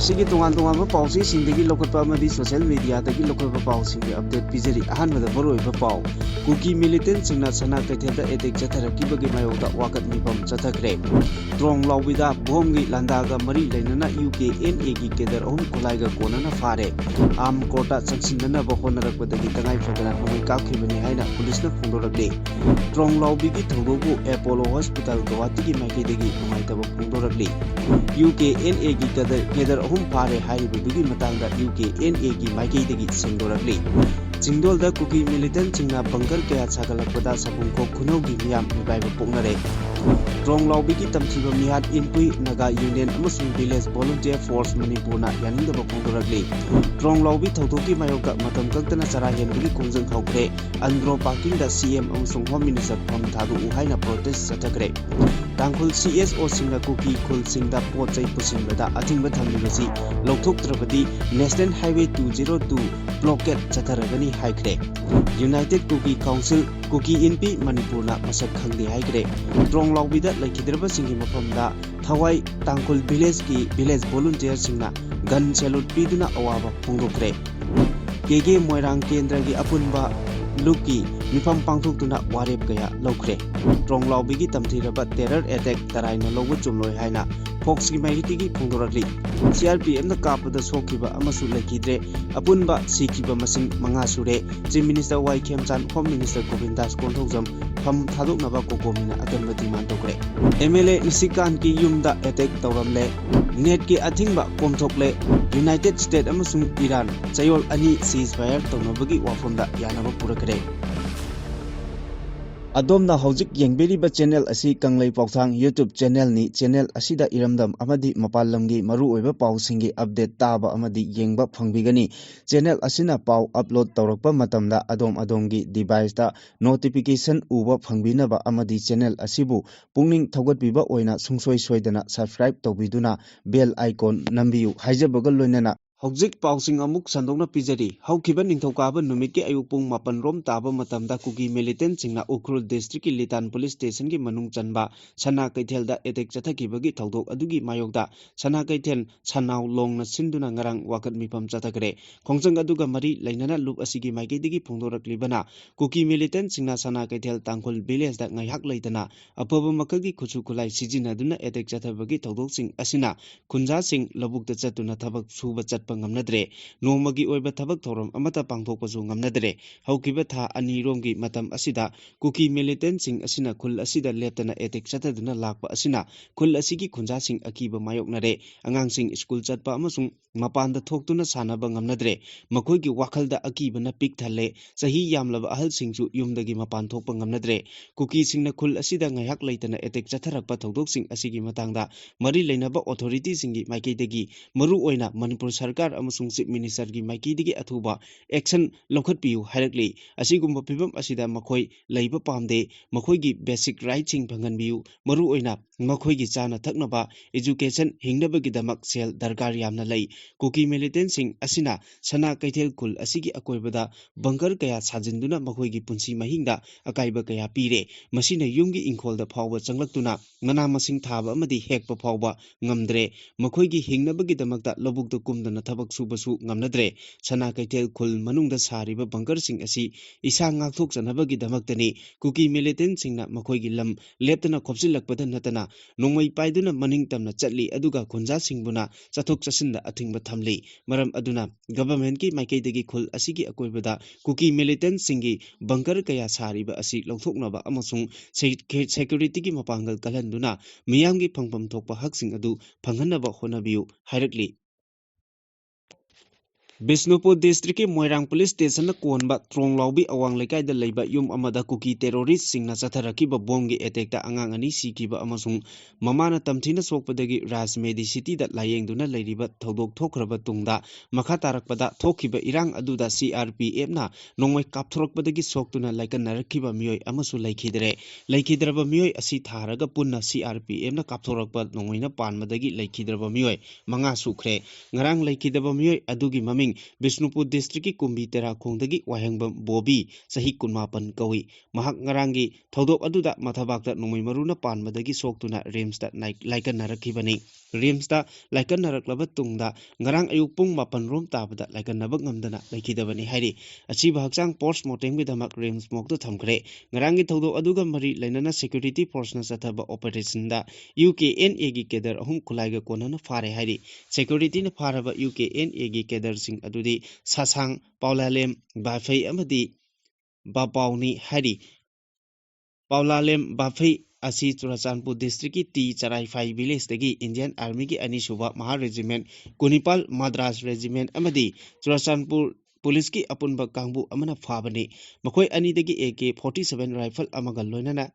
Asigi tungan policy sindagi local pamadi social media dagi local policy update pizeri ahan mada boro iba pau kuki militant singna sana kaitheda etek jatharaki bagi mayokda wakat mipam chathakre trong lawida bomgi landaga mari lainana UKNA gi kedar ohum kulaiga konana fare am kota saksinana bahonarakpadagi tangai fadana humi kakhibani haina police na phungdorakde trong lawbigi thodobu Apollo Hospital Guwahati gi maikidagi numaitaba phungdorakle UKNA gi kedar ohum fare hairibugi matangda UKNA gi maikidagi singdorakle Jingdolda kuki militant singna bunker kaya sagalakpada sabungko kunogi miyam ibaiba pungnare Trong lawbigi tamthiba mihat inpui naga union amasung village volunteer force manipurna yaningdaba phungdorakle Trong lawbi thautoki mayokda matam kaktana chara henbigi kongjang khawkre andro parking da CM amasung home minister pham thadu uhaina protest chathakre Tangkhul CSO singna kuki khul singda pochai pusinbada athingba thamibasi lokthoktrabadi National Highway 202 blockade chatharagani haikre United Kuki Council Kuki NP Manipurna masak khangde haikre Trong lawbida laikhidraba singi mafamda Thawai Tangkhul village ki village volunteer singna gun salute piduna awaba phungdokre Kege Moirang Kendra gi apunba Luki mifam pangthoktuna warep kaya lokre Trong lawbigi tamthiraba terror attack taraina lobu chumloi haina Fox ki maitigi phungdorakli CRPF na kapada sokhiba amasu laikhidre apunba sikhiba masing manga sure Chief Minister Y Khemchan Home Minister Govindas Konthokjam pham thadoknaba kokomina akanba demand tokre MLA Nisikan ki yumda attack tawramle net ki athingba komthokle United States amasung Iran chayol ani ceasefire tawnabagi wafamda yanaba purakre Adomna hojik yengberiba channel asi Kanglei Pauthang YouTube channel ni channel asida iramdam amadi mapalamgi maru oiba pausingi update taba amadi yengba phangbigani channel asina pau upload tawrakpa matamda adongi device ta notification uba phangbinaba amadi channel asibu pungning thogatbiba oina sungsoi soidana subscribe tawbiduna bell icon nambiu haijabagal loinana Hojik pausing amuk sandongna pizari haukiba ningthokaba numikki ayukpung mapan rom taba matamda kuki militant singna Ukhrul district ki Litan police station ki manung chanba Sana Kaithelda attack chathakibagi thodok adugi mayokda Sana Kaithel Chanaw longna sinduna ngarang wakat mipam chathakre khongjang aduga mari lainana loop asigi maikidigi phungdoraklibana kuki militant singna Sana Kaithel Tangkhul village da ngaihat leitana apaba makagi khuchu khulai sijinaduna attack chathabagi thodok sing asina khunja sing labukta chatuna thabak suba chat ngamnadre nomagi oiba thabak thoram amata pangthokpasu ngamnadre haukiba tha aniromgi matam asida kuki militant sing asina khul asida leptana attack chataduna lakpa asina khul asigi khunja sing akiba mayoknare angang sing school chatpa amasung mapanda thoktuna sanaba ngamnadre makhoigi wakhalda akibana pik thale sahi yamlaba ahal singchu yumdagi mapan thokpa ngamnadre kuki singna khul asida ngaihat leitana attack chatharakpa thodok sing asigi matangda mari leinaba authority singi maikeidagi maru oina Manipur Sarkar amasung Chief Minister gi maikidigi athuba action lokhatpiu harakli asigumba pibam asida makhoi leiba pamde makhoi gi basic right sing phanganbiu maru oina makhoi gi chana thaknaba education hingnabagi damak sel darkar yamna lei kuki militant sing asina Sana Kaithel kul asigi akoibada bunker kaya sajinduna makhoi gi punsi mahingda akaiba kaya pire masina yumgi ingkholda phawba changlaktuna mana masing thaba amadi hekpa phawba ngamdre makhoi gi hingnabagi damakta lobukta kumdana thabak subasu ngamnadre Sana Kaithel khul manungda sariba bunker sing asi isa ngakthok chanabagi damaktani kuki militant singna makhoi gi lam leptana khopsilakpada natana nongmai paiduna maning tamna chatli aduga khunja singbuna chathok chasinda athingba thamli maram aduna government ki maikeidagi khul asigi akoibada kuki militant singi bunker kaya sariba asi lokthoknaba amasung security ki mapangal kalhanduna miyamgi phangpam thokpa haksing adu phanghanaba honabiu hairakli Bisnupur district ki Moirang police station na konba Trong lawbi awang lekai da leiba yum amada kuki terrorist singna chatharaki ba bomb gi attack da angang ani sikiba amasung mamana tamthina sokpadagi Rajmedi city da layengduna leiriba thodok thokraba tungda makha tarakpada thokhiba irang aduda CRPF na nongmai kapthorakpadagi soktuna laikanarakiba miyoi amasu laikhidraba miyoi asi tharaga punna CRPF na kapthorakpa nongmaina panmadagi laikhidraba miyoi manga sukhre ngarang laikhidraba miyoi adugi maming ꯃꯃꯤꯡ ꯕꯤꯁꯅꯨꯄꯨꯔ ꯗꯤꯁꯇ꯭ꯔꯤꯛꯀꯤ ꯀꯨꯝꯕꯤ ꯇꯦꯔꯥꯈꯣꯡꯗꯒꯤ ꯋꯥꯍꯦꯡꯕꯝ ꯕꯣꯕꯤ ꯆꯍꯤ 19 ꯀꯧꯏ ꯃꯍꯥꯛ ꯉꯔꯥꯡꯒꯤ ꯊꯧꯗꯣꯛ ꯑꯗꯨꯗ ꯃꯊꯕꯥꯛꯇ ꯅꯣꯡꯃꯩ ꯃꯔꯨꯅ ꯄꯥꯟꯕꯗꯒꯤ ꯁꯣꯛꯇꯨꯅ ꯔꯤꯝꯁꯇ ꯂꯥꯏꯀꯠꯅꯔꯛꯈꯤꯕꯅꯤ ꯔꯤꯝꯁꯇ ꯂꯥꯏꯀꯠꯅꯔꯛꯂꯕ ꯇꯨꯡꯗ ꯉꯔꯥꯡ ꯑꯌꯨꯛ ꯄꯨꯡ 7 ꯔꯣꯝ ꯇꯥꯕꯗ ꯂꯥꯏꯀꯠꯅꯕ ꯉꯝꯗꯅ ꯂꯩꯈꯤꯗꯕꯅꯤ ꯍꯥꯏꯔꯤ ꯑꯁꯤꯕ ꯍꯛꯆꯥꯡ ꯄꯣꯁꯠ ꯃꯣꯔꯇꯦꯝꯒꯤꯗꯃꯛ ꯔꯤꯝꯁ ꯃꯣꯛꯇ ꯊꯝꯈ꯭ꯔꯦ ꯉꯔꯥꯡꯒꯤ ꯊꯧꯗꯣꯛ ꯑꯗꯨꯒ ꯃꯔꯤ ꯂꯩꯅꯅ ꯁꯦꯀ꯭ꯌꯨꯔꯤꯇꯤ ꯐꯣꯔꯁꯅ ꯆꯠꯊꯕ ꯑꯣꯄꯔꯦꯁꯟꯗ UKNAꯒꯤ ꯀꯦꯗꯔ 3 ꯈꯨꯠꯂꯥꯏꯒ ꯀꯣꯟꯅꯅ ꯐꯥꯔꯦ ꯍꯥꯏꯔꯤ ꯁꯦꯀ꯭ꯌꯨꯔꯤꯇꯤꯅ ꯐꯥꯔꯕ UKNAꯒꯤ ꯀꯦꯗꯔꯁꯤꯡ ꯑꯗꯨꯗꯤ ꯁꯥꯁꯥꯡ ꯄꯥꯎꯂꯥꯂꯦꯝ ꯕꯥꯐꯩ ꯑꯃꯗꯤ ꯕꯥꯄꯥꯎꯅꯤ ꯍꯥꯏꯔꯤ ꯄꯥꯎꯂꯥꯂꯦꯝ ꯕꯥꯐꯩ ꯑꯁꯤ ꯆꯨꯔꯆꯥꯟꯄꯨꯔ ꯗꯤꯁꯇ꯭ꯔꯤꯛꯀꯤ ꯇꯤ ꯆꯔꯥꯏꯐꯥꯏ ꯚꯤꯂꯦꯖꯇꯒꯤ ꯏꯟꯗꯤꯌꯟ ꯑꯥꯔꯃꯤꯒꯤ ꯑꯅꯤꯁꯨꯕ ꯃꯍꯥ ꯔꯦꯖꯤꯃꯦꯟ ꯀꯨꯅꯤꯄꯥꯜ ꯃꯥꯗ꯭ꯔꯥꯁ ꯔꯦꯖꯤꯃꯦꯟ ꯑꯃꯗꯤ ꯆꯨꯔꯆꯥꯟꯄꯨꯔ ꯄꯨꯂꯤꯁꯀꯤ ꯑꯄꯨꯟꯕ ꯀꯥꯡꯕꯨ ꯑꯃꯅ ꯐꯥꯕꯅꯤ ꯃꯈꯣꯏ ꯑꯅꯤꯗꯒꯤ AK-47 ꯔꯥꯏꯐꯜ ꯑꯃꯒ ꯂꯣꯏꯅꯅ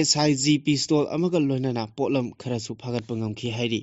SIG ꯄꯤꯁꯇꯣꯜ ꯑꯃꯒ ꯂꯣꯏꯅꯅ ꯄꯣꯠꯂꯝ ꯈꯔꯁꯨ ꯐꯥꯒꯠꯄ ꯉꯝꯈꯤ ꯍꯥꯏꯔꯤ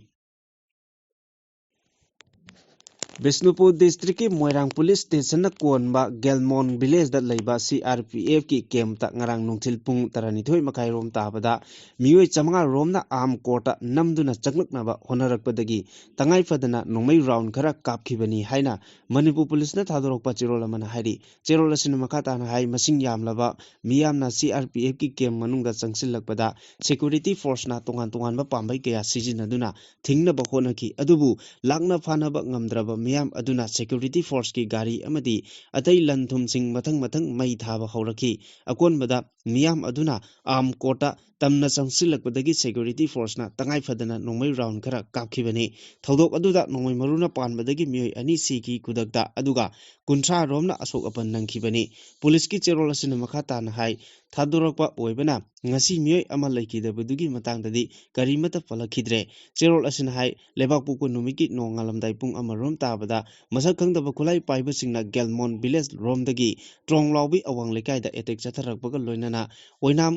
ꯕꯤꯁꯅꯨꯄꯨꯔ ꯗꯤꯁꯇ꯭ꯔꯤꯛꯀꯤ ꯃꯣꯏꯔꯥꯡ ꯄꯨꯂꯤꯁ ꯁ꯭ꯇꯦꯁꯟꯅ ꯀꯣꯟꯕ ꯒꯦꯜꯃꯣꯟ ꯚꯤꯂꯦꯖꯗ ꯂꯩꯕ CRPFꯀꯤ ꯀꯦꯝꯞꯇ ꯉꯔꯥꯡ ꯅꯨꯡꯊꯤꯜ ꯄꯨꯡ 12:30 ꯔꯣꯝ ꯇꯥꯕꯗ ꯃꯤꯑꯣꯏ 500 ꯔꯣꯝꯅ ꯑꯥꯔꯝ ꯀꯣꯔꯠꯇ ꯅꯝꯗꯨꯅ ꯆꯪꯂꯛꯅꯕ ꯍꯣꯠꯅꯔꯛꯄꯗꯒꯤ ꯇꯉꯥꯏꯐꯗꯅ ꯅꯣꯡꯃꯩ ꯔꯥꯎꯟ ꯈꯔ ꯀꯥꯞꯈꯤꯕꯅꯤ ꯍꯥꯏꯅ ꯃꯅꯤꯄꯨꯔ ꯄꯨꯂꯤꯁꯅ ꯊꯥꯗꯣꯔꯛꯄ ꯆꯦꯔꯣꯜ ꯑꯃꯅ ꯍꯥꯏꯔꯤ ꯆꯦꯔꯣꯜ ꯑꯁꯤꯅ ꯃꯈꯥ ꯇꯥꯅ ꯍꯥꯏ ꯃꯁꯤꯡ ꯌꯥꯝꯂꯕ ꯃꯤꯌꯥꯝꯅ CRPFꯀꯤ ꯀꯦꯝꯞ ꯃꯅꯨꯡꯗ ꯆꯪꯁꯤꯜꯂꯛꯄꯗ ꯁꯦꯀ꯭ꯌꯨꯔꯤꯇꯤ ꯐꯣꯔꯁꯅ ꯇꯣꯉꯥꯟꯕ ꯄꯥꯝꯕꯩ ꯀꯌꯥ ꯁꯤꯖꯤꯟꯅꯗꯨꯅ ꯊꯤꯡꯅꯕ ꯍꯣꯠꯅꯈꯤ ꯑꯗꯨꯕꯨ ꯂꯥꯛꯅ ꯐꯥꯅꯕ ꯉꯝꯗ꯭ꯔꯕ ꯃꯤꯌꯥꯝ ꯑꯗꯨꯅ ꯁꯦꯀ꯭ꯌꯨꯔꯤꯇꯤ ꯐꯣꯔꯁꯀꯤ ꯒꯥꯔꯤ ꯑꯃꯗꯤ ꯑꯇꯩ ꯂꯟ ꯊꯨꯝꯁꯤꯡ ꯃꯊꯪ ꯃꯩ ꯊꯥꯕ ꯍꯧꯔꯛꯈꯤ ꯑꯀꯣꯟꯕꯗ ꯃꯤꯌꯥꯝ ꯑꯗꯨꯅ ꯑꯥꯔꯝ ꯀꯣꯔꯠꯇ ꯇꯝꯅ ꯆꯪꯁꯤꯜꯂꯛꯄꯗꯒꯤ ꯁꯦꯀ꯭ꯌꯨꯔꯤꯇꯤ ꯐꯣꯔꯁꯅ ꯇꯉꯥꯏꯐꯗꯅ ꯅꯣꯡꯃꯩ ꯔꯥꯎꯟ ꯈꯔ ꯀꯥꯞꯈꯤꯕꯅꯤ ꯊꯧꯗꯣꯛ ꯑꯗꯨꯗ ꯅꯣꯡꯃꯩ ꯃꯔꯨꯅ ꯄꯥꯟꯕꯗꯒꯤ ꯃꯤꯑꯣꯏ 2 ꯁꯤꯈꯤ ꯈꯨꯗꯛꯇ ꯑꯗꯨꯒ 30 ꯔꯣꯝꯅ ꯑꯁꯣꯛ ꯑꯄꯟ ꯅꯪꯈꯤꯕꯅꯤ ꯄꯨꯂꯤꯁꯀꯤ ꯆꯦꯔꯣꯜ ꯑꯁꯤꯅ ꯃꯈꯥ ꯇꯥꯅ ꯍꯥꯏ ꯊꯥꯗꯣꯔꯛꯄ ꯑꯣꯏꯕꯅ ꯉꯁꯤ ꯃꯤꯑꯣꯏ ꯑꯃ ꯂꯩꯈꯤꯗꯕꯗꯨꯒꯤ ꯃꯇꯥꯡꯗꯗꯤ ꯀꯔꯤꯃꯠꯇ ꯄꯜꯂꯛꯈꯤꯗ꯭ꯔꯦ ꯆꯦꯔꯣꯜ ꯑꯁꯤꯅ ꯍꯥꯏ ꯂꯩꯕꯥꯛꯄꯣꯛꯄ ꯅꯨꯃꯤꯠꯀꯤ ꯅꯣꯡꯉꯥꯜꯂꯝꯗꯥꯏ ꯄꯨꯡ 1 ꯔꯣꯝ ꯇꯥꯕꯗ ꯃꯁꯛ ꯈꯪꯗꯕ ꯈꯨꯠꯂꯥꯏ ꯄꯥꯏꯕꯁꯤꯡꯅ ꯒꯦꯜꯃꯣꯟ ꯚꯤꯂꯦꯖ ꯔꯣꯝꯗꯒꯤ ꯇ꯭ꯔꯣꯡꯂꯥꯎꯕꯤ ꯑꯋꯥꯡ ꯂꯩꯀꯥꯏꯗ ꯑꯦꯇꯦꯛ ꯆꯠꯊꯔꯛꯄꯒ ꯂꯣꯏꯅꯅ ꯑꯣꯏꯅꯥꯝ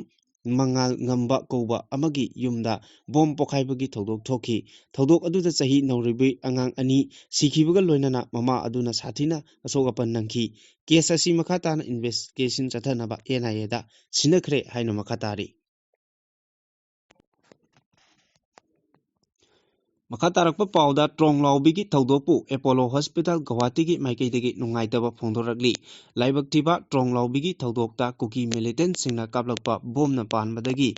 ꯃꯉꯥꯜ ꯉꯝꯕ ꯀꯧꯕ ꯑꯃꯒꯤ ꯌꯨꯝꯗ ꯕꯣꯝ ꯄꯣꯈꯥꯏꯕꯒꯤ ꯊꯧꯗꯣꯛ ꯊꯣꯛꯈꯤ ꯊꯧꯗꯣꯛ ꯑꯗꯨꯗ ꯆꯍꯤ ꯅꯧꯔꯤꯕꯤ ꯑꯉꯥꯡ 2 ꯁꯤꯈꯤꯕꯒ ꯂꯣꯏꯅꯅ ꯃꯃꯥ ꯑꯗꯨꯅ ꯁꯥꯊꯤꯅ ꯑꯁꯣꯛ ꯑꯄꯟ ꯅꯪꯈꯤ ꯀꯦꯁ ꯑꯁꯤ ꯃꯈꯥ ꯇꯥꯅ ꯏꯟꯚꯦꯁꯇꯤꯒꯦꯁꯟ ꯆꯠꯊꯅꯕ NIAꯗ ꯁꯤꯟꯅꯈ꯭ꯔꯦ ꯍꯥꯏꯅ ꯃꯈꯥ ꯇꯥꯔꯤ ꯃꯈꯥ ꯇꯥꯔꯛꯄ ꯄꯥꯎꯗ ꯇ꯭ꯔꯣꯡꯂꯥꯎꯕꯤꯒꯤ ꯊꯧꯗꯣꯛꯄꯨ ꯑꯦꯄꯣꯂꯣ ꯍꯣꯁꯄꯤꯇꯥꯜ ꯒꯧꯍꯥꯇꯤꯒꯤ ꯃꯥꯏꯀꯩꯗꯒꯤ ꯅꯨꯡꯉꯥꯏꯇꯕ ꯐꯣꯡꯗꯣꯔꯛꯂꯤ ꯂꯥꯏꯕꯛ ꯊꯤꯕ ꯇ꯭ꯔꯣꯡꯂꯥꯎꯕꯤꯒꯤ ꯊꯧꯗꯣꯛꯇ ꯀꯨꯀꯤ ꯃꯤꯂꯤꯇꯦꯟꯠꯁꯤꯡꯅ ꯀꯥꯞꯂꯛꯄ ꯕꯣꯝꯅ ꯄꯥꯟꯕꯗꯒꯤ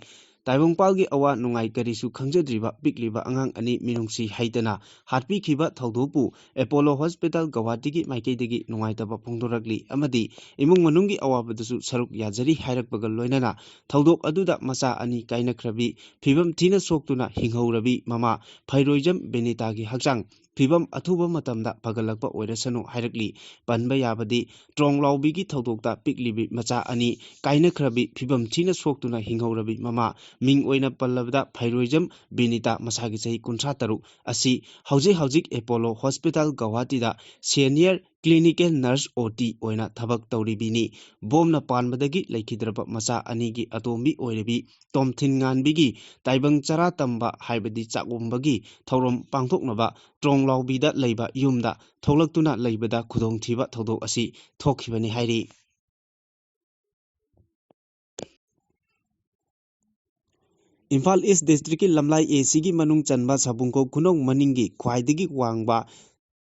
ꯇꯥꯏꯕꯪꯄꯥꯜꯒꯤ ꯑꯋꯥ ꯅꯨꯡꯉꯥꯏ ꯀꯔꯤꯁꯨ ꯈꯪꯖꯗ꯭ꯔꯤꯕ ꯄꯤꯛꯂꯤꯕ ꯑꯉꯥꯡ 2 ꯃꯤꯅꯨꯡꯁꯤ ꯍꯩꯇꯅ ꯍꯥꯠꯄꯤꯈꯤꯕ ꯊꯧꯗꯣꯛꯄꯨ ꯑꯦꯄꯣꯂꯣ ꯍꯣꯁꯄꯤꯇꯥꯜ ꯒꯧꯍꯥꯇꯤꯒꯤ ꯃꯥꯏꯀꯩꯗꯒꯤ ꯅꯨꯡꯉꯥꯏꯇꯕ ꯐꯣꯡꯗꯣꯔꯛꯂꯤ ꯑꯃꯗꯤ ꯏꯃꯨꯡ ꯃꯅꯨꯡꯒꯤ ꯑꯋꯥꯕꯗꯁꯨ ꯁꯔꯨꯛ ꯌꯥꯖꯔꯤ ꯍꯥꯏꯔꯛꯄꯒ ꯂꯣꯏꯅꯅ ꯊꯧꯗꯣꯛ ꯑꯗꯨꯗ ꯃꯆꯥ 2 ꯀꯥꯏꯅꯈ꯭ꯔꯕꯤ ꯐꯤꯕꯝ ꯊꯤꯅ ꯁꯣꯛꯇꯨꯅ ꯍꯤꯡꯍꯧꯔꯕꯤ ꯃꯃꯥ ꯐꯩꯔꯣꯏꯖꯝ ꯕꯦꯅꯤꯇꯥꯒꯤ ꯍꯛꯆꯥꯡ ꯐꯤꯕꯝ ꯑꯊꯨꯕ ꯃꯇꯝꯗ ꯐꯒꯠꯂꯛꯄ ꯑꯣꯏꯔꯁꯅꯨ ꯍꯥꯏꯔꯛꯂꯤ ꯄꯟꯕ ꯌꯥꯕꯗꯤ ꯇ꯭ꯔꯣꯡꯂꯥꯎꯕꯤꯒꯤ ꯊꯧꯗꯣꯛꯇ ꯄꯤꯛꯂꯤꯕꯤ ꯃꯆꯥ 2 ꯀꯥꯏꯅꯈ꯭ꯔꯕꯤ ꯐꯤꯕꯝ ꯊꯤꯅ ꯁꯣꯛꯇꯨꯅ ꯍꯤꯡꯍꯧꯔꯕꯤ ꯃꯃꯥ ꯃꯤꯡ ꯑꯣꯏꯅ ꯄꯜꯂꯕꯗ ꯐꯩꯔꯣꯏꯖꯝ ꯕꯦꯅꯤꯇꯥ ꯃꯁꯥꯒꯤ ꯆꯍꯤ 63 ꯑꯁꯤ ꯍꯧꯖꯤꯛ ꯑꯦꯄꯣꯂꯣ ꯍꯣꯁꯄꯤꯇꯥꯜ ꯒꯧꯍꯥꯇꯤꯗ ꯁꯦꯅꯤꯌꯔ ꯀ꯭ꯂꯤꯅꯤꯀꯦꯜ ꯅꯔꯁ OT ꯑꯣꯏꯅ ꯊꯕꯛ ꯇꯧꯔꯤꯕꯤꯅꯤ ꯕꯣꯝꯅ ꯄꯥꯟꯕꯗꯒꯤ ꯂꯩꯈꯤꯗ꯭ꯔꯕ ꯃꯆꯥ 2ꯒꯤ ꯑꯇꯣꯝꯕꯤ ꯑꯣꯏꯔꯤꯕꯤ ꯇꯣꯝꯊꯤꯟꯉꯥꯟꯕꯤꯒꯤ ꯇꯥꯏꯕꯪ ꯆꯔꯥ ꯇꯝꯕ ꯍꯥꯏꯕꯗꯤ ꯆꯥꯛꯎꯝꯕꯒꯤ ꯊꯧꯔꯝ ꯄꯥꯡꯊꯣꯛꯅꯕ ꯇ꯭ꯔꯣꯡꯂꯥꯎꯕꯤꯗ ꯂꯩꯕ ꯌꯨꯝꯗ ꯊꯣꯛꯂꯛꯇꯨꯅ ꯂꯩꯕꯗ ꯈꯨꯗꯣꯡꯊꯤꯕ ꯊꯧꯗꯣꯛ ꯑꯁꯤ ꯊꯣꯛꯈꯤꯕꯅꯤ ꯍꯥꯏꯔꯤ ꯏꯝꯐꯥꯜ ꯏꯁ ꯗꯤꯁꯇ꯭ꯔꯤꯛꯀꯤ ꯂꯝꯂꯥꯏ ACꯒꯤ ꯃꯅꯨꯡ ꯆꯟꯕ ꯁꯥꯕꯨꯡꯈꯣꯛ ꯈꯨꯅꯧ ꯃꯅꯤꯡꯒꯤ ꯈ꯭ꯋꯥꯏꯗꯒꯤ ꯋꯥꯡꯕ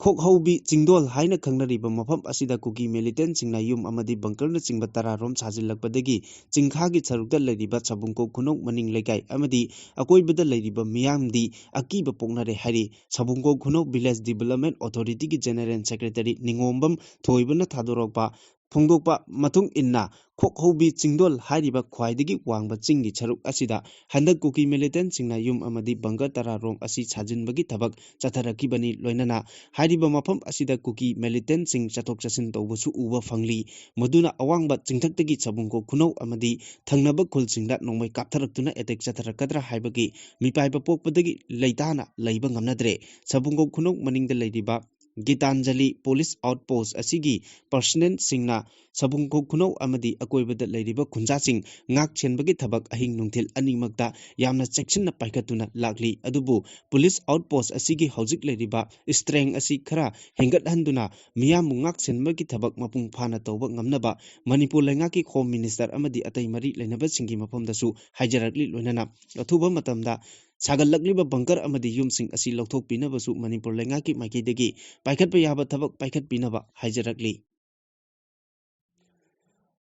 ꯈꯣꯛꯍꯧꯕꯤ ꯆꯤꯡꯗꯣꯜ ꯍꯥꯏꯅ ꯈꯪꯅꯔꯤꯕ ꯃꯐꯝ ꯑꯁꯤꯗ ꯀꯨꯀꯤ ꯃꯤꯂꯤꯇꯦꯟꯠꯁꯤꯡꯅ ꯌꯨꯝ ꯑꯃꯗꯤ ꯕꯪꯀꯔꯅꯆꯤꯡꯕ 10 ꯔꯣꯝ ꯁꯥꯖꯤꯜꯂꯛꯄꯗꯒꯤ ꯆꯤꯡꯈꯥꯒꯤ ꯁꯔꯨꯛꯇ ꯂꯩꯔꯤꯕ ꯁꯥꯕꯨꯡꯈꯣꯛ ꯈꯨꯅꯧ ꯃꯅꯤꯡ ꯂꯩꯀꯥꯏ ꯑꯃꯗꯤ ꯑꯀꯣꯏꯕꯗ ꯂꯩꯔꯤꯕ ꯃꯤꯌꯥꯝꯗꯤ ꯑꯀꯤꯕ ꯄꯣꯛꯅꯔꯦ ꯍꯥꯏꯔꯤ ꯁꯥꯕꯨꯡꯈꯣꯛ ꯈꯨꯅꯧ ꯚꯤꯂꯦꯖ ꯗꯤꯚꯦꯂꯞꯃꯦꯟꯠ ꯑꯣꯊꯣꯔꯤꯇꯤꯒꯤ ꯖꯦꯅꯔꯦꯜ ꯁꯦꯀ꯭ꯔꯦꯇꯔꯤ ꯅꯤꯉꯣꯝꯕꯝ ꯊꯣꯏꯕꯅ ꯐꯣꯡꯗꯣꯛꯄ ꯃꯇꯨꯡ ꯏꯟꯅ ꯈꯣꯛꯍꯧꯕꯤ ꯆꯤꯡꯗꯣꯜ ꯍꯥꯏꯔꯤꯕ ꯈ꯭ꯋꯥꯏꯗꯒꯤ ꯋꯥꯡꯕ ꯆꯤꯡꯒꯤ ꯁꯔꯨꯛ ꯑꯁꯤꯗ ꯍꯟꯗꯛ ꯀꯨꯀꯤ ꯃꯤꯂꯤꯇꯦꯟꯠꯁꯤꯡꯅ ꯌꯨꯝ ꯑꯃꯗꯤ ꯕꯪꯀꯔ 10 ꯔꯣꯝ ꯑꯁꯤ ꯁꯥꯖꯤꯟꯕꯒꯤ ꯊꯕꯛ ꯆꯠꯊꯔꯛꯈꯤꯕꯅꯤ ꯂꯣꯏꯅꯅ ꯍꯥꯏꯔꯤꯕ ꯃꯐꯝ ꯑꯁꯤꯗ ꯀꯨꯀꯤ ꯃꯤꯂꯤꯇꯦꯟꯠꯁꯤꯡ ꯆꯠꯊꯣꯛ ꯆꯠꯁꯤꯟ ꯇꯧꯕꯁꯨ ꯎꯕ ꯐꯪꯂꯤ ꯃꯗꯨꯅ ꯑꯋꯥꯡꯕ ꯆꯤꯡꯊꯛꯇꯒꯤ ꯁꯥꯕꯨꯡꯈꯣꯛ ꯈꯨꯅꯧ ꯑꯃꯗꯤ ꯊꯪꯅꯕ ꯈꯨꯜꯁꯤꯡꯗ ꯅꯣꯡꯃꯩ ꯀꯥꯞꯊꯔꯛꯇꯨꯅ ꯑꯦꯇꯦꯛ ꯆꯠꯊꯔꯛꯀꯗ꯭ꯔꯥ ꯍꯥꯏꯕꯒꯤ ꯃꯤꯄꯥꯏꯕ ꯄꯣꯛꯄꯗꯒꯤ ꯂꯩꯇꯥꯅ ꯂꯩꯕ ꯉꯝꯅꯗ꯭ꯔꯦ ꯁꯥꯕꯨꯡꯈꯣꯛ ꯈꯨꯅꯧ ꯃꯅꯤꯡꯗ ꯂꯩꯔꯤꯕ ꯒꯤꯇꯥꯟꯖꯂꯤ ꯄꯨꯂꯤꯁ ꯑꯥꯎꯠꯄꯣꯁꯠ ꯑꯁꯤꯒꯤ ꯄꯔꯁꯅꯦꯜꯁꯤꯡꯅ ꯁꯥꯕꯨꯡꯈꯣꯛ ꯈꯨꯅꯧ ꯑꯃꯗꯤ ꯑꯀꯣꯏꯕꯗ ꯂꯩꯔꯤꯕ ꯈꯨꯟꯖꯥꯁꯤꯡ ꯉꯥꯛ ꯁꯦꯟꯕꯒꯤ ꯊꯕꯛ ꯑꯍꯤꯡ ꯅꯨꯡꯊꯤꯜ ꯑꯅꯤꯃꯛꯇ ꯌꯥꯝꯅ ꯆꯦꯛꯁꯤꯟꯅ ꯄꯥꯏꯈꯠꯇꯨꯅ ꯂꯥꯛꯂꯤ ꯑꯗꯨꯕꯨ ꯄꯨꯂꯤꯁ ꯑꯥꯎꯠꯄꯣꯁꯠ ꯑꯁꯤꯒꯤ ꯍꯧꯖꯤꯛ ꯂꯩꯔꯤꯕ ꯁ꯭ꯇꯔꯦꯡ ꯑꯁꯤ ꯈꯔ ꯍꯦꯟꯒꯠꯍꯟꯗꯨꯅ ꯃꯤꯌꯥꯝꯕꯨ ꯉꯥꯛ ꯁꯦꯟꯕꯒꯤ ꯊꯕꯛ ꯃꯄꯨꯡ ꯐꯥꯅ ꯇꯧꯕ ꯉꯝꯅꯕ ꯃꯅꯤꯄꯨꯔ ꯂꯩꯉꯥꯛꯀꯤ ꯍꯣꯝ ꯃꯤꯅꯤꯁꯇꯔ ꯑꯃꯗꯤ ꯑꯇꯩ ꯃꯔꯤ ꯂꯩꯅꯕꯁꯤꯡꯒꯤ ꯃꯐꯝꯗꯁꯨ ꯍꯥꯏꯖꯔꯛꯂꯤ ꯂꯣꯏꯅꯅ ꯑꯊꯨꯕ ꯃꯇꯝꯗ ꯁꯥꯒꯠꯂꯛꯂꯤꯕ ꯕꯪꯀꯔ ꯑꯃꯗꯤ ꯌꯨꯝꯁꯤꯡ ꯑꯁꯤ ꯂꯧꯊꯣꯛꯄꯤꯅꯕꯁꯨ ꯃꯅꯤꯄꯨꯔ ꯂꯩꯉꯥꯛꯀꯤ ꯃꯥꯏꯀꯩꯗꯒꯤ ꯄꯥꯏꯈꯠꯄ ꯌꯥꯕ ꯊꯕꯛ ꯄꯥꯏꯈꯠꯄꯤꯅꯕ ꯍꯥꯏꯖꯔꯛꯂꯤ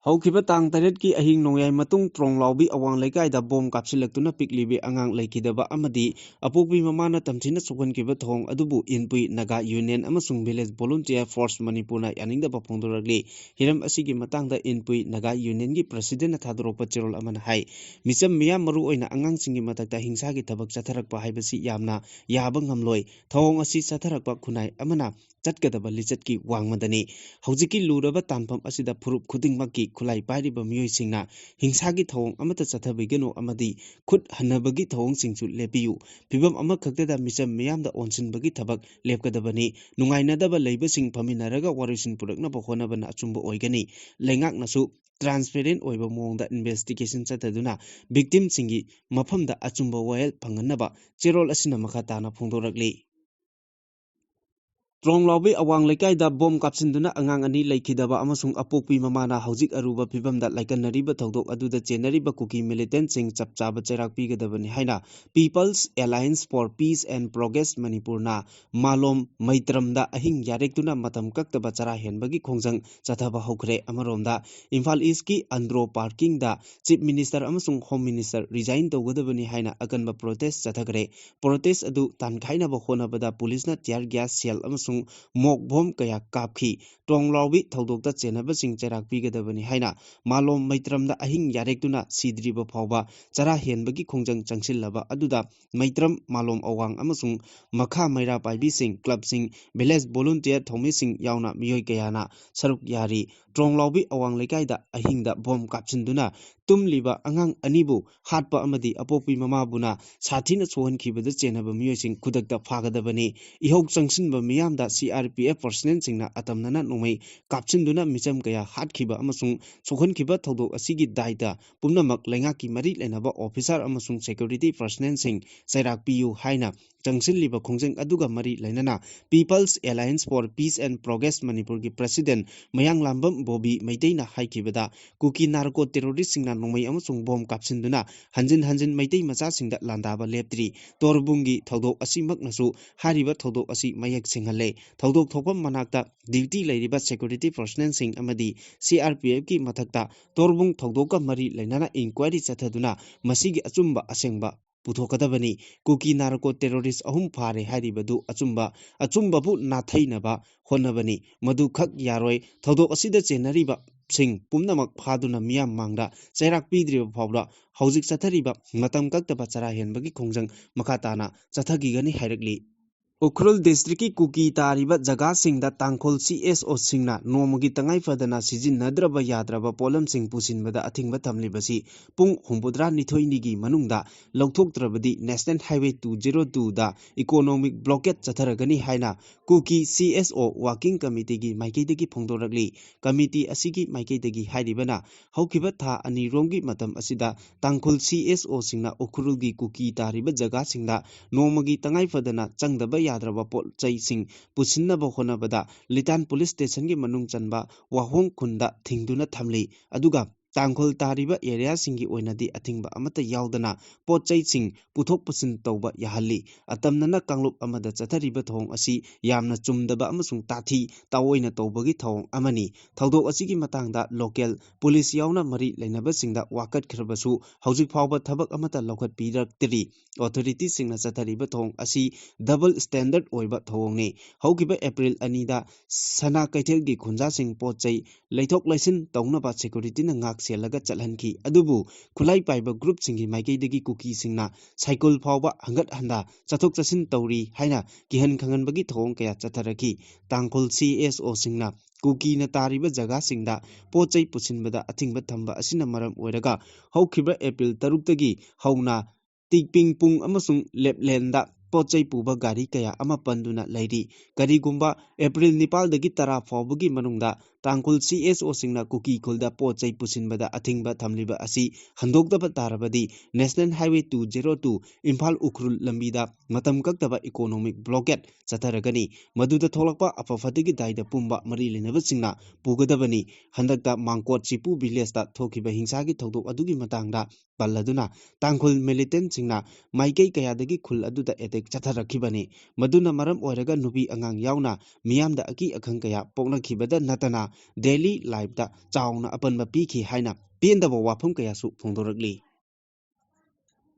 ꯍꯧꯈꯤꯕ ꯇꯥꯡ 8ꯀꯤ ꯑꯍꯤꯡ ꯅꯣꯡꯌꯥꯏ ꯃꯇꯨꯡ ꯇ꯭ꯔꯣꯡꯂꯥꯎꯕꯤ ꯑꯋꯥꯡ ꯂꯩꯀꯥꯏꯗ ꯕꯣꯝ ꯀꯥꯞꯁꯤꯜꯂꯛꯇꯨꯅ ꯄꯤꯛꯂꯤꯕꯤ ꯑꯉꯥꯡ ꯂꯩꯈꯤꯗꯕ ꯑꯃꯗꯤ ꯑꯄꯣꯛꯄꯤ ꯃꯃꯥꯅ ꯇꯝꯊꯤꯅ ꯁꯣꯛꯍꯟꯈꯤꯕ ꯊꯧꯑꯣꯡ ꯑꯗꯨꯕꯨ ꯏꯟꯄꯨꯏ ꯅꯥꯒꯥ ꯌꯨꯅꯤꯌꯟ ꯑꯃꯁꯨꯡ ꯚꯤꯂꯦꯖ ꯚꯣꯂꯨꯟꯇꯤꯌꯔ ꯐꯣꯔꯁ ꯃꯅꯤꯄꯨꯔꯅ ꯌꯥꯅꯤꯡꯗꯕ ꯐꯣꯡꯗꯣꯔꯛꯂꯤ ꯍꯤꯔꯝ ꯑꯁꯤꯒꯤ ꯃꯇꯥꯡꯗ ꯏꯟꯄꯨꯏ ꯅꯥꯒꯥ ꯌꯨꯅꯤꯌꯟꯒꯤ ꯄ꯭ꯔꯁꯤꯗꯦꯟꯠꯅ ꯊꯥꯗꯣꯔꯛꯄ ꯆꯦꯔꯣꯜ ꯑꯃꯅ ꯍꯥꯏ ꯃꯤꯆꯝ ꯃꯤꯌꯥꯝ ꯃꯔꯨꯑꯣꯏꯅ ꯑꯉꯥꯡꯁꯤꯡꯒꯤ ꯃꯊꯛꯇ ꯍꯤꯡꯁꯥꯒꯤ ꯊꯕꯛ ꯆꯠꯊꯔꯛꯄ ꯍꯥꯏꯕꯁꯤ ꯌꯥꯝꯅ ꯌꯥꯕ ꯉꯝꯂꯣꯏ ꯊꯧꯑꯣꯡ ꯑꯁꯤ ꯆꯠꯊꯔꯛꯄ ꯈꯨꯟꯅꯥꯏ ꯑꯃꯅ ꯆꯠꯀꯗꯕ ꯂꯤꯆꯠꯀꯤ ꯋꯥꯡꯃꯗꯅꯤ ꯍꯧꯖꯤꯛꯀꯤ ꯂꯨꯔꯕ ꯇꯥꯟꯐꯝ ꯑꯁꯤꯗ ꯐꯨꯔꯨꯞ ꯈꯨꯗꯤꯡꯃꯛꯀꯤ ꯈꯨꯠꯂꯥꯏ ꯄꯥꯏꯔꯤꯕ ꯃꯤꯑꯣꯏꯁꯤꯡꯅ ꯍꯤꯡꯁꯥꯒꯤ ꯊꯧꯑꯣꯡ ꯑꯃꯠꯇ ꯆꯠꯊꯕꯤꯒꯅꯨ ꯑꯃꯗꯤ ꯈꯨꯠ ꯍꯟꯅꯕꯒꯤ ꯊꯧꯑꯣꯡꯁꯤꯡꯁꯨ ꯂꯦꯞꯄꯤꯌꯨ ꯐꯤꯚꯝ ꯑꯃꯈꯛꯇꯗ ꯃꯤꯆꯝ ꯃꯤꯌꯥꯝꯗ ꯑꯣꯟꯁꯤꯟꯕꯒꯤ ꯊꯕꯛ ꯂꯦꯞꯀꯗꯕꯅꯤ ꯅꯨꯡꯉꯥꯏꯅꯗꯕ ꯂꯩꯕꯁꯤꯡ ꯐꯝꯃꯤꯟꯅꯔꯒ ꯋꯥꯔꯣꯏꯁꯤꯟ ꯄꯨꯔꯛꯅꯕ ꯍꯣꯠꯅꯕꯅ ꯑꯆꯨꯝꯕ ꯑꯣꯏꯒꯅꯤ ꯂꯩꯉꯥꯛꯅꯁꯨ ꯇ꯭ꯔꯥꯟꯁꯄꯦꯔꯦꯟꯠ ꯑꯣꯏꯕ ꯃꯑꯣꯡꯗ ꯏꯟꯚꯦꯁꯇꯤꯒꯦꯁꯟ ꯆꯠꯊꯗꯨꯅ ꯚꯤꯛꯇꯤꯝꯁꯤꯡꯒꯤ ꯃꯐꯝꯗ ꯑꯆꯨꯝꯕ ꯋꯥꯌꯦꯜ ꯐꯪꯍꯟꯅꯕ ꯆꯦꯔꯣꯜ ꯑꯁꯤꯅ ꯃꯈꯥ ꯇꯥꯅ ꯐꯣꯡꯗꯣꯔꯛꯂꯤ ꯇ꯭ꯔꯣꯡꯂꯥꯎꯕꯤ ꯑꯋꯥꯡ ꯂꯩꯀꯥꯏꯗ ꯕꯣꯝ ꯀꯥꯞꯁꯤꯟꯗꯨꯅ ꯑꯉꯥꯡ ꯑꯅꯤ ꯂꯩꯈꯤꯗꯕ ꯑꯃꯁꯨꯡ ꯑꯄꯣꯛꯄꯤ ꯃꯃꯥꯅ ꯍꯧꯖꯤꯛ ꯑꯔꯨꯕ ꯐꯤꯚꯝꯗ ꯂꯥꯏꯀꯠꯅꯔꯤꯕ ꯊꯧꯗꯣꯛ ꯑꯗꯨꯗ ꯆꯦꯟꯅꯔꯤꯕ ꯀꯨꯀꯤ ꯃꯤꯂꯤꯇꯦꯟꯠꯁꯤꯡ ꯆꯞ ꯆꯥꯕ ꯆꯩꯔꯥꯛ ꯄꯤꯒꯗꯕꯅꯤ ꯍꯥꯏꯅ people's alliance for peace and progress ꯃꯅꯤꯄꯨꯔꯅ ꯃꯥꯂꯣꯝ ꯃꯩꯇ꯭ꯔꯝꯗ ꯑꯍꯤꯡ ꯌꯥꯔꯦꯛꯇꯨꯅ ꯃꯇꯝ ꯀꯛꯇꯕ ꯆꯔꯥ ꯍꯦꯟꯕꯒꯤ ꯈꯣꯡꯖꯪ ꯆꯠꯊꯕ ꯍꯧꯈ꯭ꯔꯦ ꯑꯃꯔꯣꯝꯗ ꯏꯝꯐꯥꯜ ꯏꯁꯀꯤ ꯑꯟꯗ꯭ꯔꯣ ꯄꯥꯔꯀꯤꯡꯗ ꯆꯤꯞ ꯃꯤꯅꯤꯁꯇꯔ ꯑꯃꯁꯨꯡ ꯍꯣꯝ ꯃꯤꯅꯤꯁꯇꯔ ꯔꯤꯖꯥꯏꯟ ꯇꯧꯒꯗꯕꯅꯤ ꯍꯥꯏꯅ ꯑꯀꯟꯕ ꯄ꯭ꯔꯣꯇꯦꯁ ꯆꯠꯊꯈ꯭ꯔꯦ ꯄ꯭ꯔꯣꯇꯦꯁ ꯑꯗꯨ ꯇꯥꯟꯈꯥꯏꯅꯕ ꯍꯣꯠꯅꯕꯗ ꯄꯨꯂꯤꯁꯅ ꯇꯤꯌꯥꯔ ꯒ꯭ꯌꯥꯁ ꯁꯦꯜ ꯑꯃꯁꯨꯡ ꯃꯣꯛ ꯕꯣꯝ ꯀꯌꯥ ꯀꯥꯞꯈꯤ ꯇ꯭ꯔꯣꯡꯂꯥꯎꯕꯤ ꯊꯧꯗꯣꯛꯇ ꯆꯦꯟꯅꯕꯁꯤꯡ ꯆꯩꯔꯥꯛ ꯄꯤꯒꯗꯕꯅꯤ ꯍꯥꯏꯅ ꯃꯥꯂꯣꯝ ꯃꯩꯇ꯭ꯔꯝꯗ ꯑꯍꯤꯡ ꯌꯥꯔꯦꯛꯇꯨꯅ ꯁꯤꯗ꯭ꯔꯤꯕ ꯐꯥꯎꯕ ꯆꯔꯥ ꯍꯦꯟꯕꯒꯤ ꯈꯣꯡꯖꯪ ꯆꯪꯁꯤꯜꯂꯕ ꯑꯗꯨꯗ ꯃꯩꯇ꯭ꯔꯝ ꯃꯥꯂꯣꯝ ꯑꯋꯥꯡ ꯑꯃꯁꯨꯡ ꯃꯈꯥ ꯃꯩꯔꯥ ꯄꯥꯏꯕꯤꯁꯤꯡ ꯀ꯭ꯂꯕꯁꯤꯡ ꯚꯤꯂꯦꯖ ꯚꯣꯂꯨꯟꯇꯤꯌꯔ ꯊꯧꯃꯤꯁꯤꯡ ꯌꯥꯎꯅ ꯃꯤꯑꯣꯏ ꯀꯌꯥꯅ ꯁꯔꯨꯛ ꯌꯥꯔꯤ ꯇ꯭ꯔꯣꯡꯂꯥꯎꯕꯤ ꯑꯋꯥꯡ ꯂꯩꯀꯥꯏꯗ ꯑꯍꯤꯡꯗ ꯕꯣꯝ ꯀꯥꯞꯁꯤꯟꯗꯨꯅ ꯇꯨꯝꯂꯤꯕ ꯑꯉꯥꯡ ꯑꯅꯤꯕꯨ ꯍꯥꯠꯄ ꯑꯃꯗꯤ ꯑꯄꯣꯛꯄꯤ ꯃꯃꯥꯕꯨꯅ ꯁꯥꯊꯤꯅ ꯁꯣꯛꯍꯟꯈꯤꯕꯗ ꯆꯦꯟꯅꯕ ꯃꯤꯑꯣꯏꯁꯤꯡ ꯈꯨꯗꯛꯇ ꯐꯥꯒꯗꯕꯅꯤ ꯏꯍꯧ ꯆꯪꯁꯤꯟꯕ ꯃꯤꯌꯥꯝꯗ CRPF ꯄꯔꯁꯅꯦꯜꯁꯤꯡꯅ ꯑꯇꯝꯅꯅ ꯅꯣꯡꯃꯩ ꯀꯥꯞꯁꯤꯟꯗꯨꯅ ꯃꯤꯆꯝ ꯀꯌꯥ ꯍꯥꯠꯈꯤꯕ ꯑꯃꯁꯨꯡ ꯁꯣꯛꯍꯟꯈꯤꯕ ꯊꯧꯗꯣꯛ ꯑꯁꯤꯒꯤ ꯗꯥꯏꯇ ꯄꯨꯝꯅꯃꯛ ꯂꯩꯉꯥꯛꯀꯤ ꯃꯔꯤ ꯂꯩꯅꯕ ꯑꯣꯐꯤꯁꯥꯔ ꯑꯃꯁꯨꯡ ꯁꯦꯀ꯭ꯌꯨꯔꯤꯇꯤ ꯄꯔꯁꯅꯦꯜꯁꯤꯡ ꯆꯩꯔꯥꯛ ꯄꯤꯌꯨ ꯍꯥꯏꯅ ꯆꯪꯁꯤꯜꯂꯤꯕ ꯈꯣꯡꯖꯪ ꯑꯗꯨꯒ ꯃꯔꯤ ꯂꯩꯅꯅ people's alliance for peace and progress ꯃꯅꯤꯄꯨꯔꯒꯤ ꯄ꯭ꯔꯁꯤꯗꯦꯟꯠ ꯃꯌꯥꯡꯂꯥꯡꯕꯝ ꯕꯣꯕꯤ ꯃꯩꯇꯩꯅ ꯍꯥꯏꯈꯤꯕꯗ ꯀꯨꯀꯤ ꯅꯥꯔꯀꯣ ꯇꯦꯔꯣꯔꯤꯁꯁꯤꯡꯅ ꯅꯣꯡꯃꯩ ꯑꯃꯁꯨꯡ ꯕꯣꯝ ꯀꯥꯞꯁꯤꯟꯗꯨꯅ ꯍꯟꯖꯤꯟ ꯍꯟꯖꯤꯟ ꯃꯩꯇꯩ ꯃꯆꯥꯁꯤꯡꯗ ꯂꯥꯟꯗꯥꯕ ꯂꯦꯞꯇ꯭ꯔꯤ ꯇꯣꯔꯕꯨꯡꯒꯤ ꯊꯧꯗꯣꯛ ꯑꯁꯤꯃꯛꯅꯁꯨ ꯍꯥꯏꯔꯤꯕ ꯊꯧꯗꯣꯛ ꯑꯁꯤ ꯃꯌꯦꯛ ꯁꯦꯡꯍꯜꯂꯦ ꯊꯧꯗꯣꯛ ꯊꯣꯛꯐꯝ ꯃꯅꯥꯛꯇ ꯗ꯭ꯌꯨꯇꯤ ꯂꯩꯔꯤꯕ ꯁꯦꯀ꯭ꯌꯨꯔꯤꯇꯤ ꯄꯔꯁꯅꯦꯜꯁꯤꯡ ꯑꯃꯗꯤ CRPFꯀꯤ ꯃꯊꯛꯇ ꯇꯣꯔꯕꯨꯡ ꯊꯧꯗꯣꯛꯀ ꯃꯔꯤ ꯂꯩꯅꯅ ꯏꯟꯀ꯭ꯋꯥꯏꯔꯤ ꯆꯠꯊꯗꯨꯅ ꯃꯁꯤꯒꯤ ꯑꯆꯨꯝꯕ ꯑꯁꯦꯡꯕ ꯄꯨꯊꯣꯛꯀꯗꯕꯅꯤ ꯀꯨꯀꯤ ꯅꯥꯔꯀꯣ ꯇꯦꯔꯣꯔꯤꯁ 3 ꯐꯥꯔꯦ ꯍꯥꯏꯔꯤꯕꯗꯨ ꯑꯆꯨꯝꯕꯕꯨ ꯅꯥꯊꯩꯅꯕ ꯍꯣꯠꯅꯕꯅꯤ ꯃꯗꯨꯈꯛ ꯌꯥꯔꯣꯏ ꯊꯧꯗꯣꯛ ꯑꯁꯤꯗ ꯆꯦꯟꯅꯔꯤꯕ ꯁꯤꯡ ꯄꯨꯝꯅꯃꯛ ꯐꯥꯗꯨꯅ ꯃꯤꯌꯥꯝ ꯃꯥꯡꯗ ꯆꯩꯔꯥꯛ ꯄꯤꯗ꯭ꯔꯤꯕ ꯐꯥꯎꯕ ꯍꯧꯖꯤꯛ ꯆꯠꯊꯔꯤꯕ ꯃꯇꯝ ꯀꯛꯇꯕ ꯆꯔꯥ ꯍꯦꯟꯕꯒꯤ ꯈꯣꯡꯖꯪ ꯃꯈꯥ ꯇꯥꯅ ꯆꯠꯊꯈꯤꯒꯅꯤ ꯍꯥꯏꯔꯛꯂꯤ ꯎꯈ꯭ꯔꯨꯜ ꯗꯤꯁꯇ꯭ꯔꯤꯛꯀꯤ ꯀꯨꯀꯤ ꯇꯥꯔꯤꯕ ꯖꯒꯥꯁꯤꯡꯗ ꯇꯥꯡꯈꯨꯜ CSOꯁꯤꯡꯅ ꯅꯣꯡꯃꯒꯤ ꯇꯉꯥꯏꯐꯗꯅ ꯁꯤꯖꯤꯟꯅꯗ꯭ꯔꯕ ꯌꯥꯗ꯭ꯔꯕ ꯄꯣꯠꯂꯝꯁꯤꯡ ꯄꯨꯁꯤꯟꯕꯗ ꯑꯊꯤꯡꯕ ꯊꯝꯂꯤꯕꯁꯤ ꯄꯨꯡ 72ꯅꯤꯒꯤ ꯃꯅꯨꯡꯗ ꯂꯧꯊꯣꯛꯇ꯭ꯔꯕꯗꯤ ꯅꯦꯁꯅꯦꯜ ꯍꯥꯏꯋꯦ 202ꯗ ꯏꯀꯣꯅꯣꯃꯤꯛ ꯕ꯭ꯂꯣꯀꯦꯠ ꯆꯠꯊꯔꯒꯅꯤ ꯍꯥꯏꯅ ꯀꯨꯀꯤ CSO ꯋꯥꯔꯀꯤꯡ ꯀꯃꯤꯇꯤꯒꯤ ꯃꯥꯏꯀꯩꯗꯒꯤ ꯐꯣꯡꯗꯣꯔꯛꯂꯤ ꯀꯃꯤꯇꯤ ꯑꯁꯤꯒꯤ ꯃꯥꯏꯀꯩꯗꯒꯤ ꯍꯥꯏꯔꯤꯕꯅ ꯍꯧꯈꯤꯕ ꯊꯥ ꯑꯅꯤꯔꯣꯝꯒꯤꯃꯇꯝ ꯑꯁꯤꯗ ꯇꯥꯡꯈꯨꯜ CSOꯁꯤꯡꯅ ꯎꯈ꯭ꯔꯨꯜꯒꯤ ꯀꯨꯀꯤ ꯇꯥꯔꯤꯕ ꯖꯒꯥꯁꯤꯡꯗ ꯅꯣꯡꯃꯒꯤ ꯇꯉꯥꯏꯐꯗꯅ ꯆꯪꯗꯕ ꯌꯥꯗ꯭ꯔꯕ ꯄꯣꯠ ꯆꯩꯁꯤꯡ ꯄꯨꯁꯤꯟꯅꯕ ꯍꯣꯠꯅꯕꯗ ꯂꯤꯇꯥꯟ ꯄꯨꯂꯤꯁ ꯁ꯭ꯇꯦꯁꯟꯒꯤ ꯃꯅꯨꯡ ꯆꯟꯕ ꯋꯥꯍꯣꯡ ꯈꯨꯟꯗ ꯊꯤꯡꯗꯨꯅ ꯊꯝꯂꯤ ꯑꯗꯨꯒ ꯇꯥꯡꯈꯨꯜ ꯇꯥꯔꯤꯕ ꯑꯦꯔꯤꯌꯥꯁꯤꯡꯒꯤ ꯑꯣꯏꯅꯗꯤ ꯑꯊꯤꯡꯕ ꯑꯃꯠꯇ ꯌꯥꯎꯗꯅ ꯄꯣꯠ ꯆꯩꯁꯤꯡ ꯄꯨꯊꯣꯛ ꯄꯨꯁꯤꯟ ꯇꯧꯕ ꯌꯥꯍꯜꯂꯤ ꯑꯇꯝꯅꯅ ꯀꯥꯡꯂꯨꯞ ꯑꯃꯗ ꯆꯠꯊꯔꯤꯕ ꯊꯧꯑꯣꯡ ꯑꯁꯤ ꯌꯥꯝꯅ ꯆꯨꯝꯗꯕ ꯑꯃꯁꯨꯡ ꯇꯥꯊꯤ ꯇꯥꯑꯣꯏꯅ ꯇꯧꯕꯒꯤ ꯊꯧꯑꯣꯡ ꯑꯃꯅꯤ ꯊꯧꯗꯣꯛ ꯑꯁꯤꯒꯤ ꯃꯇꯥꯡꯗ ꯂꯣꯀꯦꯜ ꯄꯨꯂꯤꯁ ꯌꯥꯎꯅ ꯃꯔꯤ ꯂꯩꯅꯕꯁꯤꯡꯗ ꯋꯥꯀꯠꯈ꯭ꯔꯕꯁꯨ ꯍꯧꯖꯤꯛ ꯐꯥꯎꯕ ꯊꯕꯛ ꯑꯃꯠꯇ ꯂꯧꯈꯠꯄꯤꯔꯛꯇ꯭ꯔꯤ ꯑꯣꯊꯣꯔꯤꯇꯤꯁꯤꯡꯅ ꯆꯠꯊꯔꯤꯕ ꯊꯧꯑꯣꯡ ꯑꯁꯤ ꯗꯕꯜ ꯁ꯭ꯇꯦꯟꯗꯔꯠ ꯑꯣꯏꯕ ꯊꯧꯑꯣꯡꯅꯤ ꯍꯧꯈꯤꯕ ꯑꯦꯄ꯭ꯔꯤꯜ 2ꯗ ꯁꯅꯥ ꯀꯩꯊꯦꯜꯒꯤ ꯈꯨꯟꯖꯥꯁꯤꯡ ꯄꯣꯠ ꯆꯩ ꯂꯩꯊꯣꯛ ꯂꯩꯁꯤꯟ ꯇꯧꯅꯕ ꯁꯦꯀ꯭ꯌꯨꯔꯤꯇꯤꯅ ꯉꯥꯛ ꯁꯦꯜꯂꯒ ꯆꯠꯍꯟꯈꯤ ꯑꯗꯨꯕꯨ ꯈꯨꯠꯂꯥꯏ ꯄꯥꯏꯕ ꯒ꯭ꯔꯨꯞꯁꯤꯡꯒꯤ ꯃꯥꯏꯀꯩꯗꯒꯤ ꯀꯨꯀꯤꯁꯤꯡꯅ ꯁꯥꯏꯀꯜ ꯐꯥꯎꯕ ꯍꯪꯒꯠ ꯍꯟꯗꯥ ꯆꯠꯊꯣꯛ ꯆꯠꯁꯤꯟ ꯇꯧꯔꯤ ꯍꯥꯏꯅ ꯀꯤꯍꯟ ꯈꯪꯍꯟꯕꯒꯤ ꯊꯧꯑꯣꯡ ꯀꯌꯥ ꯆꯠꯊꯔꯛꯈꯤ ꯇꯥꯡꯈꯨꯜ CSOꯁꯤꯡꯅ ꯀꯨꯀꯤꯅ ꯇꯥꯔꯤꯕ ꯖꯒꯥꯁꯤꯡꯗ ꯄꯣꯠ ꯆꯩ ꯄꯨꯁꯤꯟꯕꯗ ꯑꯊꯤꯡꯕ ꯊꯝꯕ ꯑꯁꯤꯅ ꯃꯔꯝ ꯑꯣꯏꯔꯒ ꯍꯧꯈꯤꯕ ꯑꯦꯄ꯭ꯔꯤꯜ 6ꯇꯒꯤ ꯍꯧꯅ ꯇꯤꯛꯄꯤꯡꯄꯨꯡ ꯑꯃꯁꯨꯡ ꯂꯦꯞꯂꯦꯟꯗ ꯄꯣꯠ ꯆꯩ ꯄꯨꯕ ꯒꯥꯔꯤ ꯀꯌꯥ ꯑꯃ ꯄꯟꯗꯨꯅ ꯂꯩꯔꯤ ꯀꯔꯤꯒꯨꯝꯕ ꯑꯦꯄ꯭ꯔꯤꯜ 9ꯗꯒꯤ 10 ꯐꯥꯎꯕꯒꯤ ꯃꯅꯨꯡꯗ tangkul CSO singna kuki khulda pochai pusinbada athingba thamliba asi handokdaba tarabadi National Highway 202 Imphal Ukrul lambida matam kaktaba economic blockade chatharagani maduda tholakpa apafatigi daida pumba mari lenaba singna pugadabani handakta mangkot chipu village ta thokiba hingsagi thodok adugi matangda palladuna tangkul militant singna maikei kayadagi khul aduda attack chatharakibani maduna maram oiraga nubi angang yauna miyamda aki akhang kaya poknakhibada natana daily life da chauna apanba pikhi haina pendaba wafam kaya su phongdorakli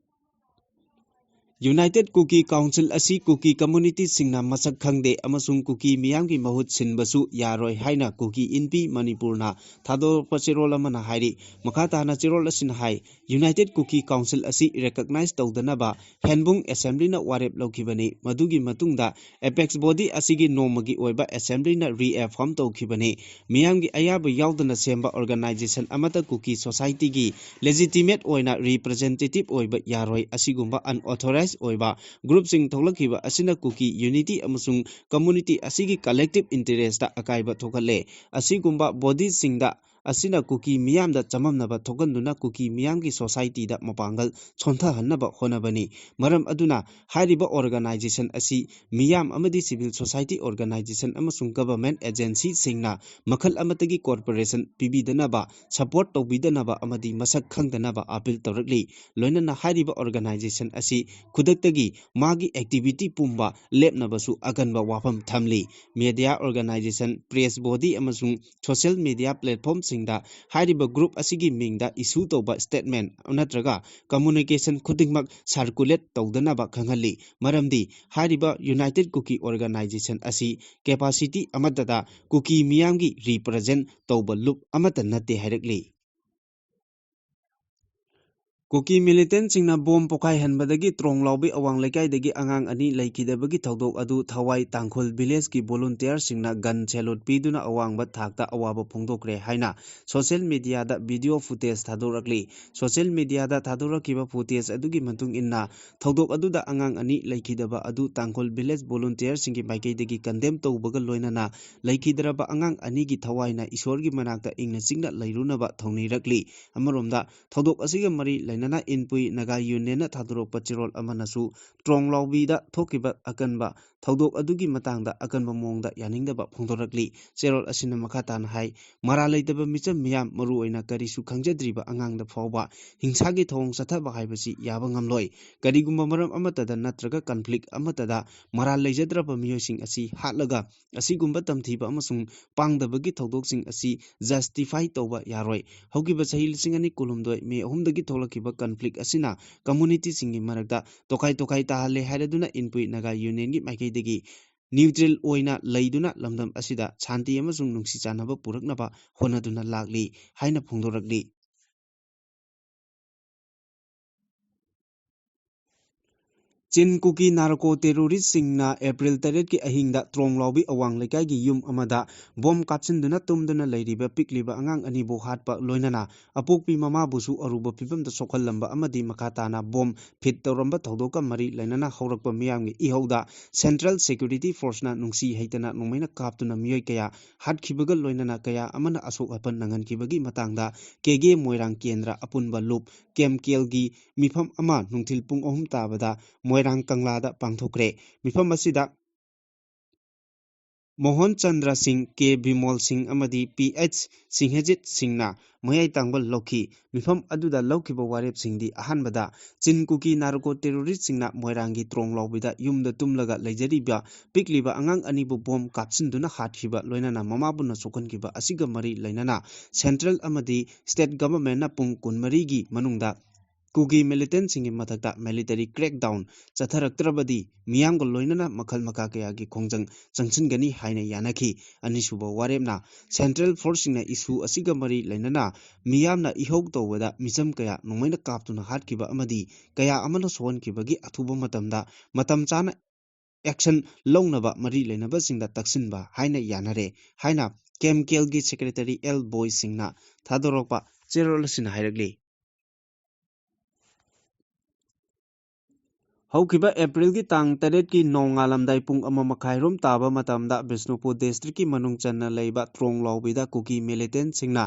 United Cookie Council asi Cookie Community singna masak khangde amasung Cookie miyamgi mahut sinbasu yaroi haina Cookie Inpi Manipurna thado pachirol amana hairi makhata na chirol asin hai United Cookie Council asi recognize tawdanaba Henbung Assembly na warep lokibani madugi matungda apex body asigi nomagi oiba assembly na reaffirm tawkibani miyamgi ayaba yawdana semba organization amata Cookie Society gi legitimate oina representative oiba yaroi asigumba unauthorized oiba group sing tholakhiba asina Cookie unity amasung community asigi collective interest ta akaiba thokale asigumba body singda asina Cookie miyamda chamamnaba thokanduna Cookie miyamgi society da mapangal chontha hannaba honabani maram aduna hairiba organization asi miyam amadi civil society organization amasung government agency singna makhal amatagi corporation pibidanaba support tawbidanaba amadi masak khangdanaba appeal tawrakli loinana hairiba organization asi kudaktagi magi activity pumba lepnabasu aganba wafam thamli media organization press body amasung social media platform singda hairiba group asigi mingda issue toba statement natraga communication khudingmak circulate tawdanaba khangali maramdi hairiba United Cookie organization asi capacity amadada Cookie miyamgi represent tawba loop amata natte hairakli Cookie militant singna bom pokai hanbadagi trong lawbi awang lekaidagi angang ani laikidabagi thodok adu thawai tangkhul village ki volunteer singna gun chelot piduna awangba thakta awaba phongdokre haina social media da video footage thadorakli social media da thadorakiba footage adugi matung inna thodok aduda angang ani laikidaba adu tangkhul village volunteer singi maikeidagi condemn tawbaga loinana laikidraba angang ani gi thawaina isorgi manakta ingna chingna lairunaba thongnirakli amaromda thodok asiga mari nana inpui naga union na thadurok pachirol amanasu trong lawbida thokiba akanba thodok adugi matangda akanba mongda yaningdaba phongdorakli cherol asina makhatan hai mara leitaba micham miyam maru oina kari su khangjadriba angangda phawba hingsagi thong sathaba haibasi yaba ngamloi karigumba maram amatada natraga conflict amatada mara leijadraba miyoising asi hatlaga asigumba tamthiba amasung pangdabagi thodok asi justify tawba yaroi hogiba sahil singani kulumdoi me ahumdagi tholaki conflict asina community singi marakta tokai tahale haraduna inpui naga union gi maikeidagi neutral oina leiduna lamdam asida shanti amasung nungsi chanaba puraknaba honaduna lakli haina phongdorakli Chin Cookie narco terrorist singna April 8 ki ahingda trong lawbi awang lekai gi yum amada bom kapsinduna tumduna leiriba pikliba angang ani bo hatpa loinana apokpi mama busu aruba pibamda sokhallamba amadi makatana bom fit tawramba tawdoka mari lainana haurakpa miyamgi ihauda Central Security Force na nungsi heitana nongmaina kaptuna miyoi kaya hatkibaga loinana kaya amana asok hapan nangankibagi matangda kege moirang kendra apunba loop kemkelgi mifam ama nungthil pung 3 tabada Moirang Kanglada pangthokre mifam asida Mohan Chandra Singh K Bimol Singh amadi PH Singhejit Singhna mayai tangbal lokhi mifam aduda lokhiba warep singdi ahanbada Chin Cookie narco terrorist singna moirangi trong lawbida yumda tumlaga leijariba pikliba angang anibu bom kapsinduna hatkhiba loinana mamabuna sokhankiba asiga mari lainana central amadi state government na pung kunmari gi manungda Cookie militant singi mathakta military crackdown chatharaktrabadi miyamga loinana makhal maka kaya gi khongjang changchingani haina yanaki anisuba warepna central forcing na issue asiga mari lainana miyamna ihok tawada micham kaya nongmaina kaptuna hatkiba amadi kaya amana sohankibagi athuba matamda matam chana action lownaba mari lainaba singda taksinba haina yanare haina KMKL gi secretary L Boy singna thadorokpa cherolasin hairakli ꯍꯧꯈꯤꯕ ꯑꯦꯄ꯭ꯔꯤꯜꯒꯤ ꯇꯥꯡ 8ꯀꯤ ꯅꯣꯡꯉꯥꯜꯂꯝꯗꯥꯏ ꯄꯨꯡ 1:30 ꯇꯥꯕ ꯃꯇꯝꯗ ꯕꯤꯁꯅꯨꯄꯨꯔ ꯗꯤꯁꯇ꯭ꯔꯤꯛꯀꯤ ꯃꯅꯨꯡ ꯆꯟꯅ ꯂꯩꯕ ꯇ꯭ꯔꯣꯡꯂꯥꯎꯕꯤꯗ ꯀꯨꯀꯤ ꯃꯤꯂꯤꯇꯦꯟꯠꯁꯤꯡꯅ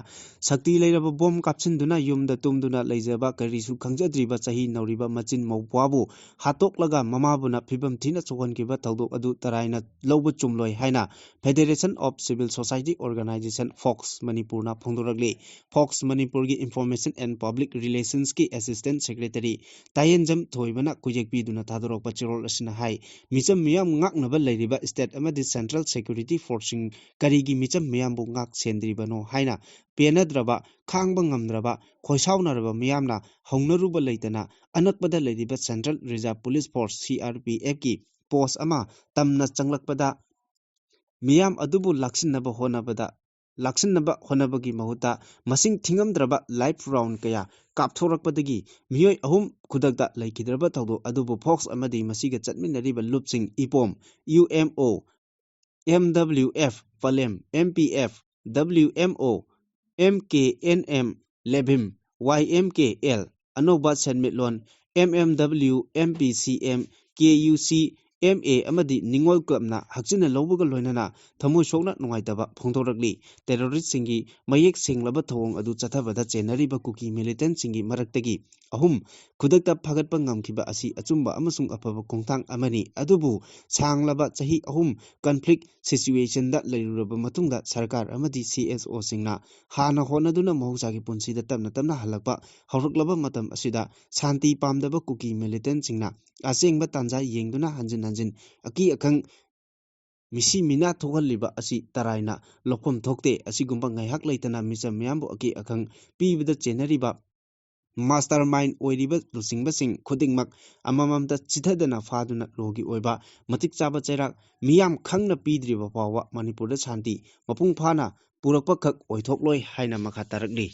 ꯁꯛꯇꯤ ꯂꯩꯔꯕ ꯕꯣꯝ ꯀꯥꯞꯁꯤꯟꯗꯨꯅ ꯌꯨꯝꯗ ꯇꯨꯝꯗꯨꯅ ꯂꯩꯖꯕ ꯀꯔꯤꯁꯨ ꯈꯪꯖꯗ꯭ꯔꯤꯕ ꯆꯍꯤ ꯅꯧꯔꯤꯕ ꯃꯆꯤꯟ ꯃꯧꯄ꯭ꯋꯥꯕꯨ ꯍꯥꯠꯇꯣꯛꯂꯒ ꯃꯃꯥꯕꯨꯅ ꯐꯤꯕꯝ ꯊꯤꯅ ꯁꯣꯛꯍꯟꯈꯤꯕ ꯊꯧꯗꯣꯛ ꯑꯗꯨ ꯇꯔꯥꯏꯅ ꯂꯧꯕ ꯆꯨꯝꯂꯣꯏ ꯍꯥꯏꯅ federation of civil society organisation FOCS ꯃꯅꯤꯄꯨꯔꯅ ꯐꯣꯡꯗꯣꯔꯛꯂꯤ꯫ ꯐꯣꯛꯁ ꯃꯅꯤꯄꯨꯔꯒꯤ ꯏꯟꯐꯣꯔꯃꯦꯁꯟ ꯑꯦꯟड ꯄꯕ꯭ꯂꯤꯛ ꯔꯤꯂꯦꯁꯟꯁꯀꯤ ꯑꯦꯁꯤꯁꯇꯦꯟꯠ ꯁꯦꯀ꯭ꯔꯦꯇꯔꯤ ꯇꯥꯌꯦꯟꯖꯝ ꯊꯣꯏꯕꯅ ꯀꯨꯌꯦꯛ ꯄꯤꯗꯨꯅ ꯊꯥꯗꯣꯔꯛꯄ ꯆꯦꯔꯣꯜ ꯑꯁꯤꯅ ꯍꯥꯏ ꯃꯤꯆꯝ ꯃꯤꯌꯥꯝ ꯉꯥꯛꯅꯕ ꯂꯩꯔꯤꯕ ꯁ꯭ꯇꯦꯠ ꯑꯃꯗꯤ ꯁꯦꯟꯇ꯭ꯔꯦꯜ ꯁꯦꯀ꯭ꯌꯨꯔꯤꯇꯤ ꯐꯣꯔꯁꯁꯤꯡ ꯀꯔꯤꯒꯤ ꯃꯤꯆꯝ ꯃꯤꯌꯥꯝꯕꯨ ꯉꯥꯛ ꯁꯦꯟꯗ꯭ꯔꯤꯕꯅꯣ ꯍꯥꯏꯅ ꯄꯦꯟꯅꯗ꯭ꯔꯕ ꯈꯥꯡꯕ ꯉꯝꯗ꯭ꯔꯕ ꯈꯣꯏꯁꯥꯎꯅꯔꯕ ꯃꯤꯌꯥꯝꯅ ꯍꯧꯅꯔꯨꯕ ꯂꯩꯇꯅ ꯑꯅꯛꯄꯗ ꯂꯩꯔꯤꯕ ꯁꯦꯟꯇ꯭ꯔꯦꯜ ꯔꯤꯖꯥꯔꯚ ꯄꯨꯂꯤꯁ ꯐꯣꯔꯁ CRPFꯀꯤ ꯄꯣꯁ ꯑꯃ ꯇꯝꯅ ꯆꯪꯂꯛꯄꯗ ꯃꯤꯌꯥꯝ ꯑꯗꯨꯕꯨ ꯂꯥꯛꯁꯤꯟꯅꯕ ꯍꯣꯠꯅꯕꯒꯤ ꯃꯍꯨꯠꯇ ꯃꯁꯤꯡ ꯊꯤꯉꯝꯗ꯭ꯔꯕ ꯂꯥꯏꯐ ꯔꯥꯎꯟ ꯀꯌꯥ ꯀꯥꯞꯊꯣꯔꯛꯄꯗꯒꯤ ꯃꯤꯑꯣꯏ 3 ꯈꯨꯗꯛꯇ ꯂꯩꯈꯤꯗ꯭ꯔꯕ ꯊꯧꯗꯣꯛ ꯑꯗꯨꯕꯨ ꯐꯣꯛꯁ ꯑꯃꯗꯤ ꯃꯁꯤꯒ ꯆꯠꯃꯤꯟꯅꯔꯤꯕ ꯂꯨꯞꯁꯤꯡ ꯏꯄꯣꯝ, UMO, MWF, ꯄꯂꯦꯝ, MPF, WMO, MKNM, ꯂꯦꯚꯤꯝ, YMKL, ꯑꯅꯧꯕ ꯁꯦꯟꯃꯤꯠꯂꯣꯟ, MMW, MPCM, KUC, MA ꯑꯃꯗꯤ ꯅꯤꯡꯉꯣꯜ ꯀ꯭ꯂꯕꯅ ꯍꯛꯆꯤꯟꯅ ꯂꯧꯕꯒ ꯂꯣꯏꯅꯅ ꯊꯃꯣꯏ ꯁꯣꯛꯅ ꯅꯨꯡꯉꯥꯏꯇꯕ ꯐꯣꯡꯗꯣꯔꯛꯂꯤ꯫ ꯇꯦꯔꯣꯔꯤꯁꯠꯁꯤꯡꯒꯤ ꯃꯌꯦꯛ ꯁꯦꯡꯂꯕ ꯊꯧꯑꯣꯡ ꯑꯗꯨ ꯆꯠꯊꯕꯗ ꯆꯦꯟꯅꯔꯤꯕ ꯀꯨꯀꯤ ꯃꯤꯂꯤꯇꯦꯟꯠꯁꯤꯡꯒꯤ ꯃꯔꯛꯇꯒꯤ 3 ꯈꯨꯗꯛꯇ ꯐꯥꯒꯠꯄ ꯉꯝꯈꯤꯕ ꯑꯁꯤ ꯑꯆꯨꯝꯕ ꯑꯃꯁꯨꯡ ꯑꯐꯕ ꯈꯣꯡꯊꯥꯡ ꯑꯃꯅꯤ꯫ ꯑꯗꯨꯕꯨ ꯁꯥꯡꯂꯕ ꯆꯍꯤ 3 ꯀꯟꯐ꯭ꯂꯤꯛ ꯁꯤꯆꯨꯌꯦꯁꯟꯗ ꯂꯩꯔꯨꯔꯕ ꯃꯇꯨꯡꯗ ꯁꯔꯀꯥꯔ ꯑꯃꯗꯤ CSOꯁꯤꯡꯅ ꯍꯥꯟꯅ ꯍꯣꯠꯅꯗꯨꯅ ꯃꯍꯧꯁꯥꯒꯤ ꯄꯨꯟꯁꯤꯗ ꯇꯞꯅ ꯇꯞꯅ ꯍꯜꯂꯛꯄ ꯍꯧꯔꯛꯂꯕ ꯃꯇꯝ ꯑꯁꯤꯗ ꯁꯥꯟꯇꯤ ꯄꯥꯝꯗꯕ ꯀꯨꯀꯤ ꯃꯤꯂꯤꯇꯦꯟꯠꯁꯤꯡꯅ ꯑꯆꯦꯡꯕ ꯇꯥꯟꯖꯥ ꯌꯦꯡꯗꯨꯅ ꯍꯟꯖꯤꯟ ꯍꯟꯖꯤꯟ ꯑꯀꯤ ꯑꯈꯪ ꯃꯤꯁꯤ ꯃꯤꯅꯥ ꯊꯣꯛꯍꯜꯂꯤꯕ ꯑꯁꯤ ꯇꯔꯥꯏꯅ ꯂꯧꯐꯝ ꯊꯣꯛꯇꯦ꯫ ꯑꯁꯤꯒꯨꯝꯕ ꯉꯥꯏꯍꯥꯛ ꯂꯩꯇꯅ ꯃꯤꯆꯝ ꯃꯤꯌꯥꯝꯕꯨ ꯑꯀꯤ ꯑꯈꯪ ꯄꯤꯕꯗ ꯆꯦꯟꯅꯔꯤꯕ ꯃꯥꯁꯇꯔ ꯃꯥꯏꯟ ꯑꯣꯏꯔꯤꯕ ꯂꯨꯆꯤꯡꯕꯁꯤꯡ ꯈꯨꯗꯤꯡꯃꯛ ꯑꯃꯃꯝꯇ ꯆꯤꯊꯗꯅ ꯐꯥꯗꯨꯅ ꯂꯣꯒꯤ ꯑꯣꯏꯕ ꯃꯇꯤꯛ ꯆꯥꯕ ꯆꯩꯔꯥꯛ ꯃꯤꯌꯥꯝ ꯈꯪꯅ ꯄꯤꯗ꯭ꯔꯤꯕ ꯐꯥꯎꯕ ꯃꯅꯤꯄꯨꯔꯗ ꯁꯥꯟꯇꯤ ꯃꯄꯨꯡ ꯐꯥꯅ ꯄꯨꯔꯛꯄꯈꯛ ꯑꯣꯏꯊꯣꯛꯂꯣꯏ ꯍꯥꯏꯅ ꯃꯈꯥ ꯇꯥꯔꯛꯂꯤ꯫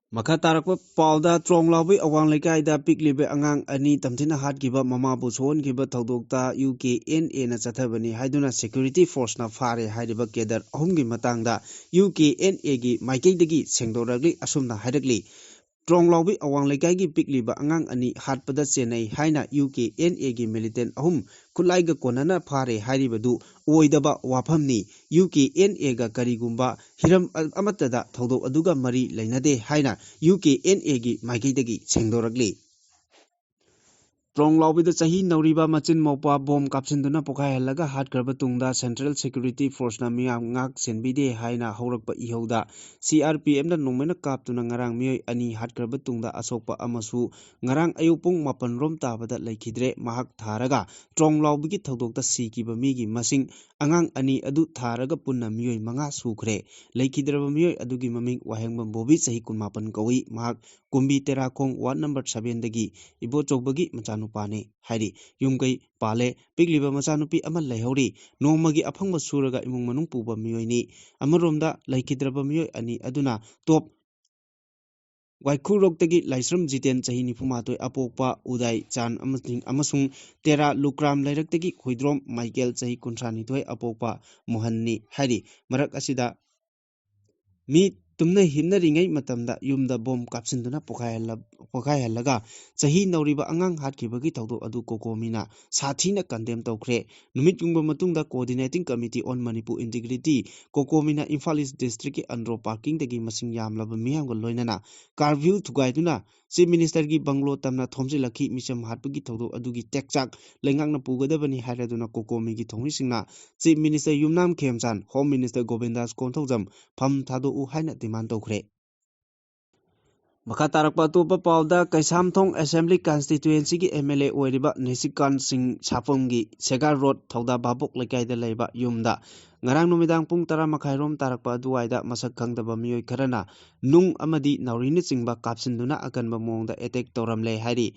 ꯃꯈꯥ ꯇꯥꯔꯛꯄ ꯄꯥꯎꯗ ꯇ꯭ꯔꯣꯡꯂꯥꯎꯕꯤ ꯑꯋꯥꯡ ꯂꯩꯀꯥꯏꯗ ꯄꯤꯛꯂꯤꯕ ꯑꯉꯥꯡ 2 ꯇꯝꯊꯤꯅ ꯍꯥꯠꯈꯤꯕ ꯃꯃꯥꯕꯨ ꯁꯣꯛꯍꯟꯈꯤꯕ ꯊꯧꯗꯣꯛꯇ UKNAꯅ ꯆꯠꯊꯕꯅꯤ ꯍꯥꯏꯗꯨꯅ ꯁꯦꯀ꯭ꯌꯨꯔꯤꯇꯤ ꯐꯣꯔꯁꯅ ꯐꯥꯔꯦ ꯍꯥꯏꯔꯤꯕ ꯀꯦꯗꯔ 3ꯒꯤ ꯃꯇꯥꯡꯗ UKNAꯒꯤ ꯃꯥꯏꯀꯩꯗꯒꯤ ꯁꯦꯡꯗꯣꯛꯔꯛꯂꯤ꯫ ꯑꯁꯨꯝꯅ ꯍꯥꯏꯔꯛꯂꯤ ꯇ꯭ꯔꯣꯡꯂꯥꯎꯕꯤ ꯑꯋꯥꯡ ꯂꯩꯀꯥꯏꯒꯤ ꯄꯤꯛꯂꯤꯕ ꯑꯉꯥꯡ 2 ꯍꯥꯠꯄꯗ ꯆꯦꯟꯅꯩ ꯍꯥꯏꯅ UKNAꯒꯤ ꯃꯤꯂꯤꯇꯦꯟꯠ 3 ꯈꯨꯠꯂꯥꯏꯒ ꯀꯣꯟꯅꯅ ꯐꯥꯔꯦ ꯍꯥꯏꯔꯤꯕꯗꯨ ꯑꯣꯏꯗꯕ ꯋꯥꯐꯝꯅꯤ꯫ UKNAꯒ ꯀꯔꯤꯒꯨꯝꯕ ꯍꯤꯔꯝ ꯑꯃꯠꯇꯗ ꯊꯧꯗꯣꯛ ꯑꯗꯨꯒ ꯃꯔꯤ ꯂꯩꯅꯗꯦ ꯍꯥꯏꯅ UKNAꯒꯤ ꯃꯥꯏꯀꯩꯗꯒꯤ ꯁꯦꯡꯗꯣꯔꯛꯂꯤ꯫ ꯇ꯭ꯔꯣꯡꯂꯥꯎꯕꯤꯗ ꯆꯍꯤ ꯅꯧꯔꯤꯕ ꯃꯆꯤꯟ ꯃꯧꯄ꯭ꯋꯥ ꯕꯣꯝ ꯀꯥꯞꯁꯤꯟꯗꯨꯅ ꯄꯣꯈꯥꯏꯍꯜꯂꯒ ꯍꯥꯠꯈ꯭ꯔꯕ ꯇꯨꯡꯗ ꯁꯦꯟꯇ꯭ꯔꯦꯜ ꯁꯦꯀ꯭ꯌꯨꯔꯤꯇꯤ ꯐꯣꯔꯁꯅ ꯃꯤꯌꯥꯝ ꯉꯥꯛ ꯁꯦꯟꯕꯤꯗꯦ ꯍꯥꯏꯅ ꯍꯧꯔꯛꯄ ꯏꯍꯧꯗ CRPFꯅ ꯅꯣꯡꯃꯩꯅ ꯀꯥꯞꯇꯨꯅ ꯉꯔꯥꯡ ꯃꯤꯑꯣꯏ 2 ꯍꯥꯠꯈ꯭ꯔꯕ ꯇꯨꯡꯗ ꯑꯁꯣꯛꯄ ꯑꯃꯁꯨ ꯉꯔꯥꯡ ꯑꯌꯨꯛ ꯄꯨꯡ 7 ꯔꯣꯝ ꯇꯥꯕꯗ ꯂꯩꯈꯤꯗ꯭ꯔꯦ꯫ ꯃꯍꯥꯛ ꯊꯥꯔꯒ ꯇ꯭ꯔꯣꯡꯂꯥꯎꯕꯤꯒꯤ ꯊꯧꯗꯣꯛꯇ ꯁꯤꯈꯤꯕ ꯃꯤꯒꯤ ꯃꯁꯤꯡ ꯑꯉꯥꯡ 2 ꯑꯗꯨ ꯊꯥꯔꯒ ꯄꯨꯟꯅ ꯃꯤꯑꯣꯏ 5 ꯁꯨꯈ꯭ꯔꯦ꯫ ꯂꯩꯈꯤꯗ꯭ꯔꯕ ꯃꯤꯑꯣꯏ ꯑꯗꯨꯒꯤ ꯃꯃꯤꯡ ꯋꯥꯍꯦꯡꯕꯝ ꯕꯣꯕꯤ ꯆꯍꯤ 18 ꯀꯧꯏ꯫ ꯃꯍꯥꯛ ꯀꯨꯝꯕꯤ ꯇꯦꯔꯥꯈꯣꯡ ꯋꯥꯔꯗ ꯅꯝꯕꯔ 7ꯗꯒꯤ ꯏꯕꯣꯆꯧꯕꯒꯤ ꯃꯆꯥꯅꯨꯄꯥꯅꯤ ꯍꯥꯏꯔꯤ꯫ ꯌꯨꯝꯀꯩ ꯄꯥꯜꯂꯦ, ꯄꯤꯛꯂꯤꯕ ꯃꯆꯥꯅꯨꯄꯤ ꯑꯃ ꯂꯩꯍꯧꯔꯤ꯫ ꯅꯣꯡꯃꯒꯤ ꯑꯐꯪꯕ ꯁꯨꯔꯒ ꯏꯃꯨꯡ ꯃꯅꯨꯡ ꯄꯨꯕ ꯃꯤꯑꯣꯏꯅꯤ꯫ ꯑꯃꯔꯣꯝꯗ ꯂꯩꯈꯤꯗ꯭ꯔꯕ ꯃꯤꯑꯣꯏ 2 ꯑꯗꯨꯅ ꯇꯣꯞ ꯋꯥꯏꯈꯨꯔꯣꯛꯇꯒꯤ ꯂꯥꯏꯁ꯭ꯔꯝ ꯖꯤꯇꯦꯟ ꯆꯍꯤ 94 ꯑꯄꯣꯛꯄ, ꯎꯗꯥꯏ ꯆꯥꯟ ꯑꯃꯁꯨꯡ ꯇꯦꯔꯥ ꯂꯨꯀ꯭ꯔꯥꯝ ꯂꯩꯔꯛꯇꯒꯤ ꯈꯣꯏꯗ꯭ꯔꯣꯝ ꯃꯥꯏꯀꯦꯜ ꯆꯍꯤ 32 ꯑꯄꯣꯛꯄ ꯃꯣꯍꯟꯅꯤ ꯍꯥꯏꯔꯤ꯫ ꯃꯔꯛ ꯑꯁꯤꯗ ꯃꯤ ꯇꯨꯝꯅ ꯍꯤꯞꯅꯔꯤꯉꯩ ꯃꯇꯝꯗ ꯌꯨꯝꯗ ꯕꯣꯝ ꯀꯥꯞꯁꯤꯟꯗꯨꯅ ꯄꯣꯈꯥꯏꯍꯜꯂꯒ ꯆꯍꯤ ꯅꯧꯔꯤꯕ ꯑꯉꯥꯡ ꯍꯥꯠꯈꯤꯕꯒꯤ ꯊꯧꯗꯣꯛ ꯑꯗꯨ ꯀꯣꯀꯣꯃꯤꯅ ꯁꯥꯊꯤꯅ ꯀꯟꯗꯦꯝ ꯇꯧꯈ꯭ꯔꯦ꯫ ꯅꯨꯃꯤꯠ ꯌꯨꯡꯕ ꯃꯇꯨꯡꯗ coordinating committee on Manipur integrity ꯀꯣꯀꯣꯃꯤꯅ ꯏꯝꯐꯥꯜ ꯏꯁꯠ ꯗꯤꯁꯇ꯭ꯔꯤꯛꯀꯤ ꯑꯟꯗ꯭ꯔꯣ ꯄꯥꯔꯀꯤꯡꯗꯒꯤ ꯃꯁꯤꯡ ꯌꯥꯝꯂꯕ ꯃꯤꯌꯥꯝꯒ ꯂꯣꯏꯅꯅ ꯀꯥꯔꯐ꯭ꯌꯨ ꯊꯨꯒꯥꯏꯗꯨꯅ ꯆꯤꯐ ꯃꯤꯅꯤꯁꯇꯔꯒꯤ ꯕꯪꯒ꯭ꯂꯣ ꯇꯝꯅ ꯊꯣꯝꯖꯤꯜꯂꯛꯈꯤ꯫ ꯃꯤꯆꯝ ꯍꯥꯠꯄꯒꯤ ꯊꯧꯗꯣꯛ ꯑꯗꯨꯒꯤ ꯇꯦꯛꯆꯥꯛ ꯂꯩꯉꯥꯛꯅ ꯄꯨꯒꯗꯕꯅꯤ ꯍꯥꯏꯔꯗꯨꯅ ꯀꯣꯀꯣꯃꯤꯒꯤ ꯊꯧꯃꯤꯁꯤꯡꯅ ꯆꯤꯐ ꯃꯤꯅꯤꯁꯇꯔ ꯌꯨꯝꯅꯥꯝ ꯈꯦꯝꯆꯥꯟ, ꯍꯣꯝ ꯃꯤꯅꯤꯁꯇꯔ ꯒꯣꯕꯤꯟꯗꯥꯁ ꯀꯣꯟꯊꯧꯖꯝ ꯐꯝ ꯊꯥꯗꯣꯛꯎ ꯍꯥꯏꯅ ꯗꯤꯃꯥꯟ ꯇꯧꯈ꯭ꯔꯦ꯫ ꯃꯈꯥ ꯇꯥꯔꯛꯄ ꯑꯇꯣꯞꯄ ꯄꯥꯎꯗ ꯀꯩꯁꯥꯝꯊꯣꯡ ꯑꯦꯁꯦꯝꯕ꯭ꯂꯤ ꯀꯟꯁꯇꯤꯇ꯭ꯌꯨꯑꯦꯟꯁꯤꯒꯤ MLA ꯑꯣꯏꯔꯤꯕ ꯅꯤꯁꯤꯀꯥꯟꯠ ꯁꯤꯡ ꯁꯥꯄꯝꯒꯤ ꯁꯦꯒꯥꯔ ꯔꯣꯗ, ꯊꯧꯗꯥ ꯚꯥꯕꯣꯛ ꯂꯩꯀꯥꯏꯗ ꯂꯩꯕ ꯌꯨꯝꯗ ꯉꯔꯥꯡ ꯅꯨꯃꯤꯗꯥꯡ ꯄꯨꯡ 10:30 ꯔꯣꯝ ꯇꯥꯔꯛꯄ ꯑꯗꯨꯋꯥꯏꯗ ꯃꯁꯛ ꯈꯪꯗꯕ ꯃꯤꯑꯣꯏ ꯈꯔꯅ ꯅꯨꯡ ꯑꯃꯗꯤ ꯅꯥꯎꯔꯤꯅꯆꯤꯡꯕ ꯀꯥꯞꯁꯤꯟꯗꯨꯅ ꯑꯀꯟꯕ ꯃꯑꯣꯡꯗ ꯑꯦꯇꯦꯛ ꯇꯧꯔꯝꯂꯦ ꯍꯥꯏꯔꯤ꯫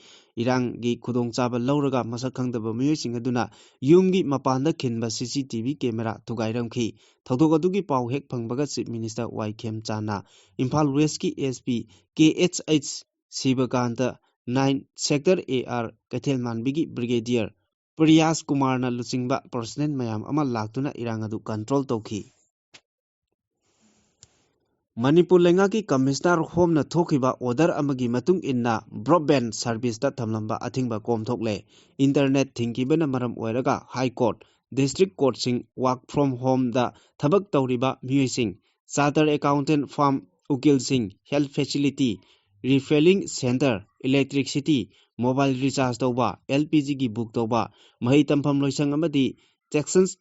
ꯏꯔꯥꯡꯒꯤ ꯈꯨꯗꯣꯡꯆꯥꯕ ꯂꯧꯔꯒ ꯃꯁꯛ ꯈꯪꯗꯕ ꯃꯤꯑꯣꯏꯁꯤꯡ ꯑꯗꯨꯅ ꯌꯨꯝꯒꯤ ꯃꯄꯥꯟꯗ ꯈꯤꯟꯕ CCTV ꯀꯦꯃꯦꯔꯥ ꯊꯨꯒꯥꯏꯔꯝꯈꯤ꯫ ꯊꯧꯗꯣꯛ ꯑꯗꯨꯒꯤ ꯄꯥꯎ ꯍꯦꯛ ꯐꯪꯕꯒ ꯆꯤꯐ ꯃꯤꯅꯤꯁꯇꯔ ꯋꯥꯏ ꯈꯦꯝꯆꯥꯟꯅ ꯏꯝꯐꯥꯜ ꯋꯦꯁꯠꯀꯤ SP KHH Shivakant, 9 sector AR ꯀꯩꯊꯦꯜꯃꯥꯟꯕꯤꯒꯤ ꯕ꯭ꯔꯤꯒꯦꯗꯤꯌꯔ ꯄ꯭ꯔꯤꯌꯥꯁ ꯀꯨꯃꯥꯔꯅ ꯂꯨꯆꯤꯡꯕ ꯄꯔꯁꯣꯅꯦꯜ ꯃꯌꯥꯝ ꯑꯃ ꯂꯥꯛꯇꯨꯅ ꯏꯔꯥꯡ ꯑꯗꯨ ꯀꯟꯇ꯭ꯔꯣꯜ ꯇꯧꯈꯤ꯫ Manipur Lengaki Commissioner Home na Thokiba Order Amagi Matung Inna Broadband Service da Tamlamba Athingba Kom Thokle Internet Thinkibana Maram Oiraga High Court District Court Sing Work from Home da Thabak Tauriba Muising Chartered Accountant Firm Ukil Sing Health Facility Refilling Center Electricity Mobile Recharge Tauba LPG gi book Tauba Mahi Tampham Loisang Amadi Texans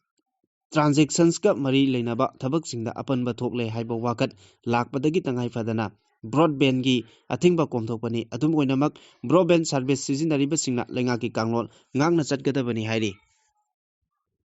Transactions ka mari leinaba thabak singda apanba thokle haiba wakat lakpadagi tangai fadana broadband gi athingba komthokpani adum oinamak broadband service sijinariba singna lengaki kanglol ngangna chatgadabani hairi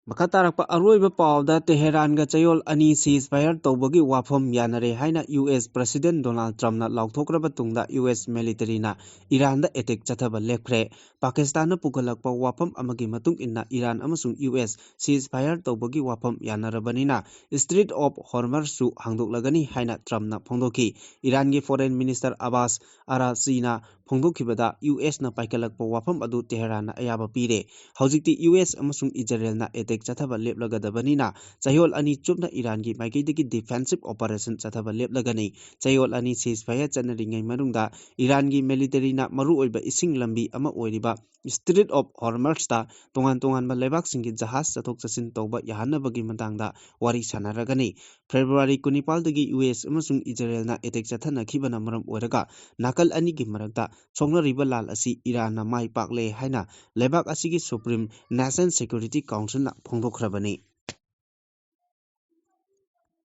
Makatarakpa aroiba pawda Tehran ga chayol ani ceasefire tawbagi wafam yanare haina US President Donald Trump na lauthokraba tungda US military na Iran da attack chathaba lekhre Pakistan na pugalakpa wafam amagi matung inna Iran amasung US ceasefire tawbagi wafam yanarabani na Strait of Hormuz su hangdoklagani haina Trump na phongdoki Iran gi Foreign Minister Abbas Araghchi na phongdokhibada US na paikalakpa wafam adu Tehran na ayaba pire hojikti US amasung Israel na attack chathaba leplagadabani na chayol ani chupna Iran gi maikaidagi defensive operation chathaba leplagani chayol ani ceasefire chanari manungda Iran gi military na maru oiba ising lambi ama oiriba Strait of Hormuz ta tongan ba lebak singi jahaz chathok chasin tawba yahanabagi matangda wari sanaragani February 19 dagi US amasung Israel na attack chathana khibana maram oiraga nakal ani gi marakta songnariba lal asi Iran na mai pakle haina lebak asigi Supreme National Security Council na phongdokhrabani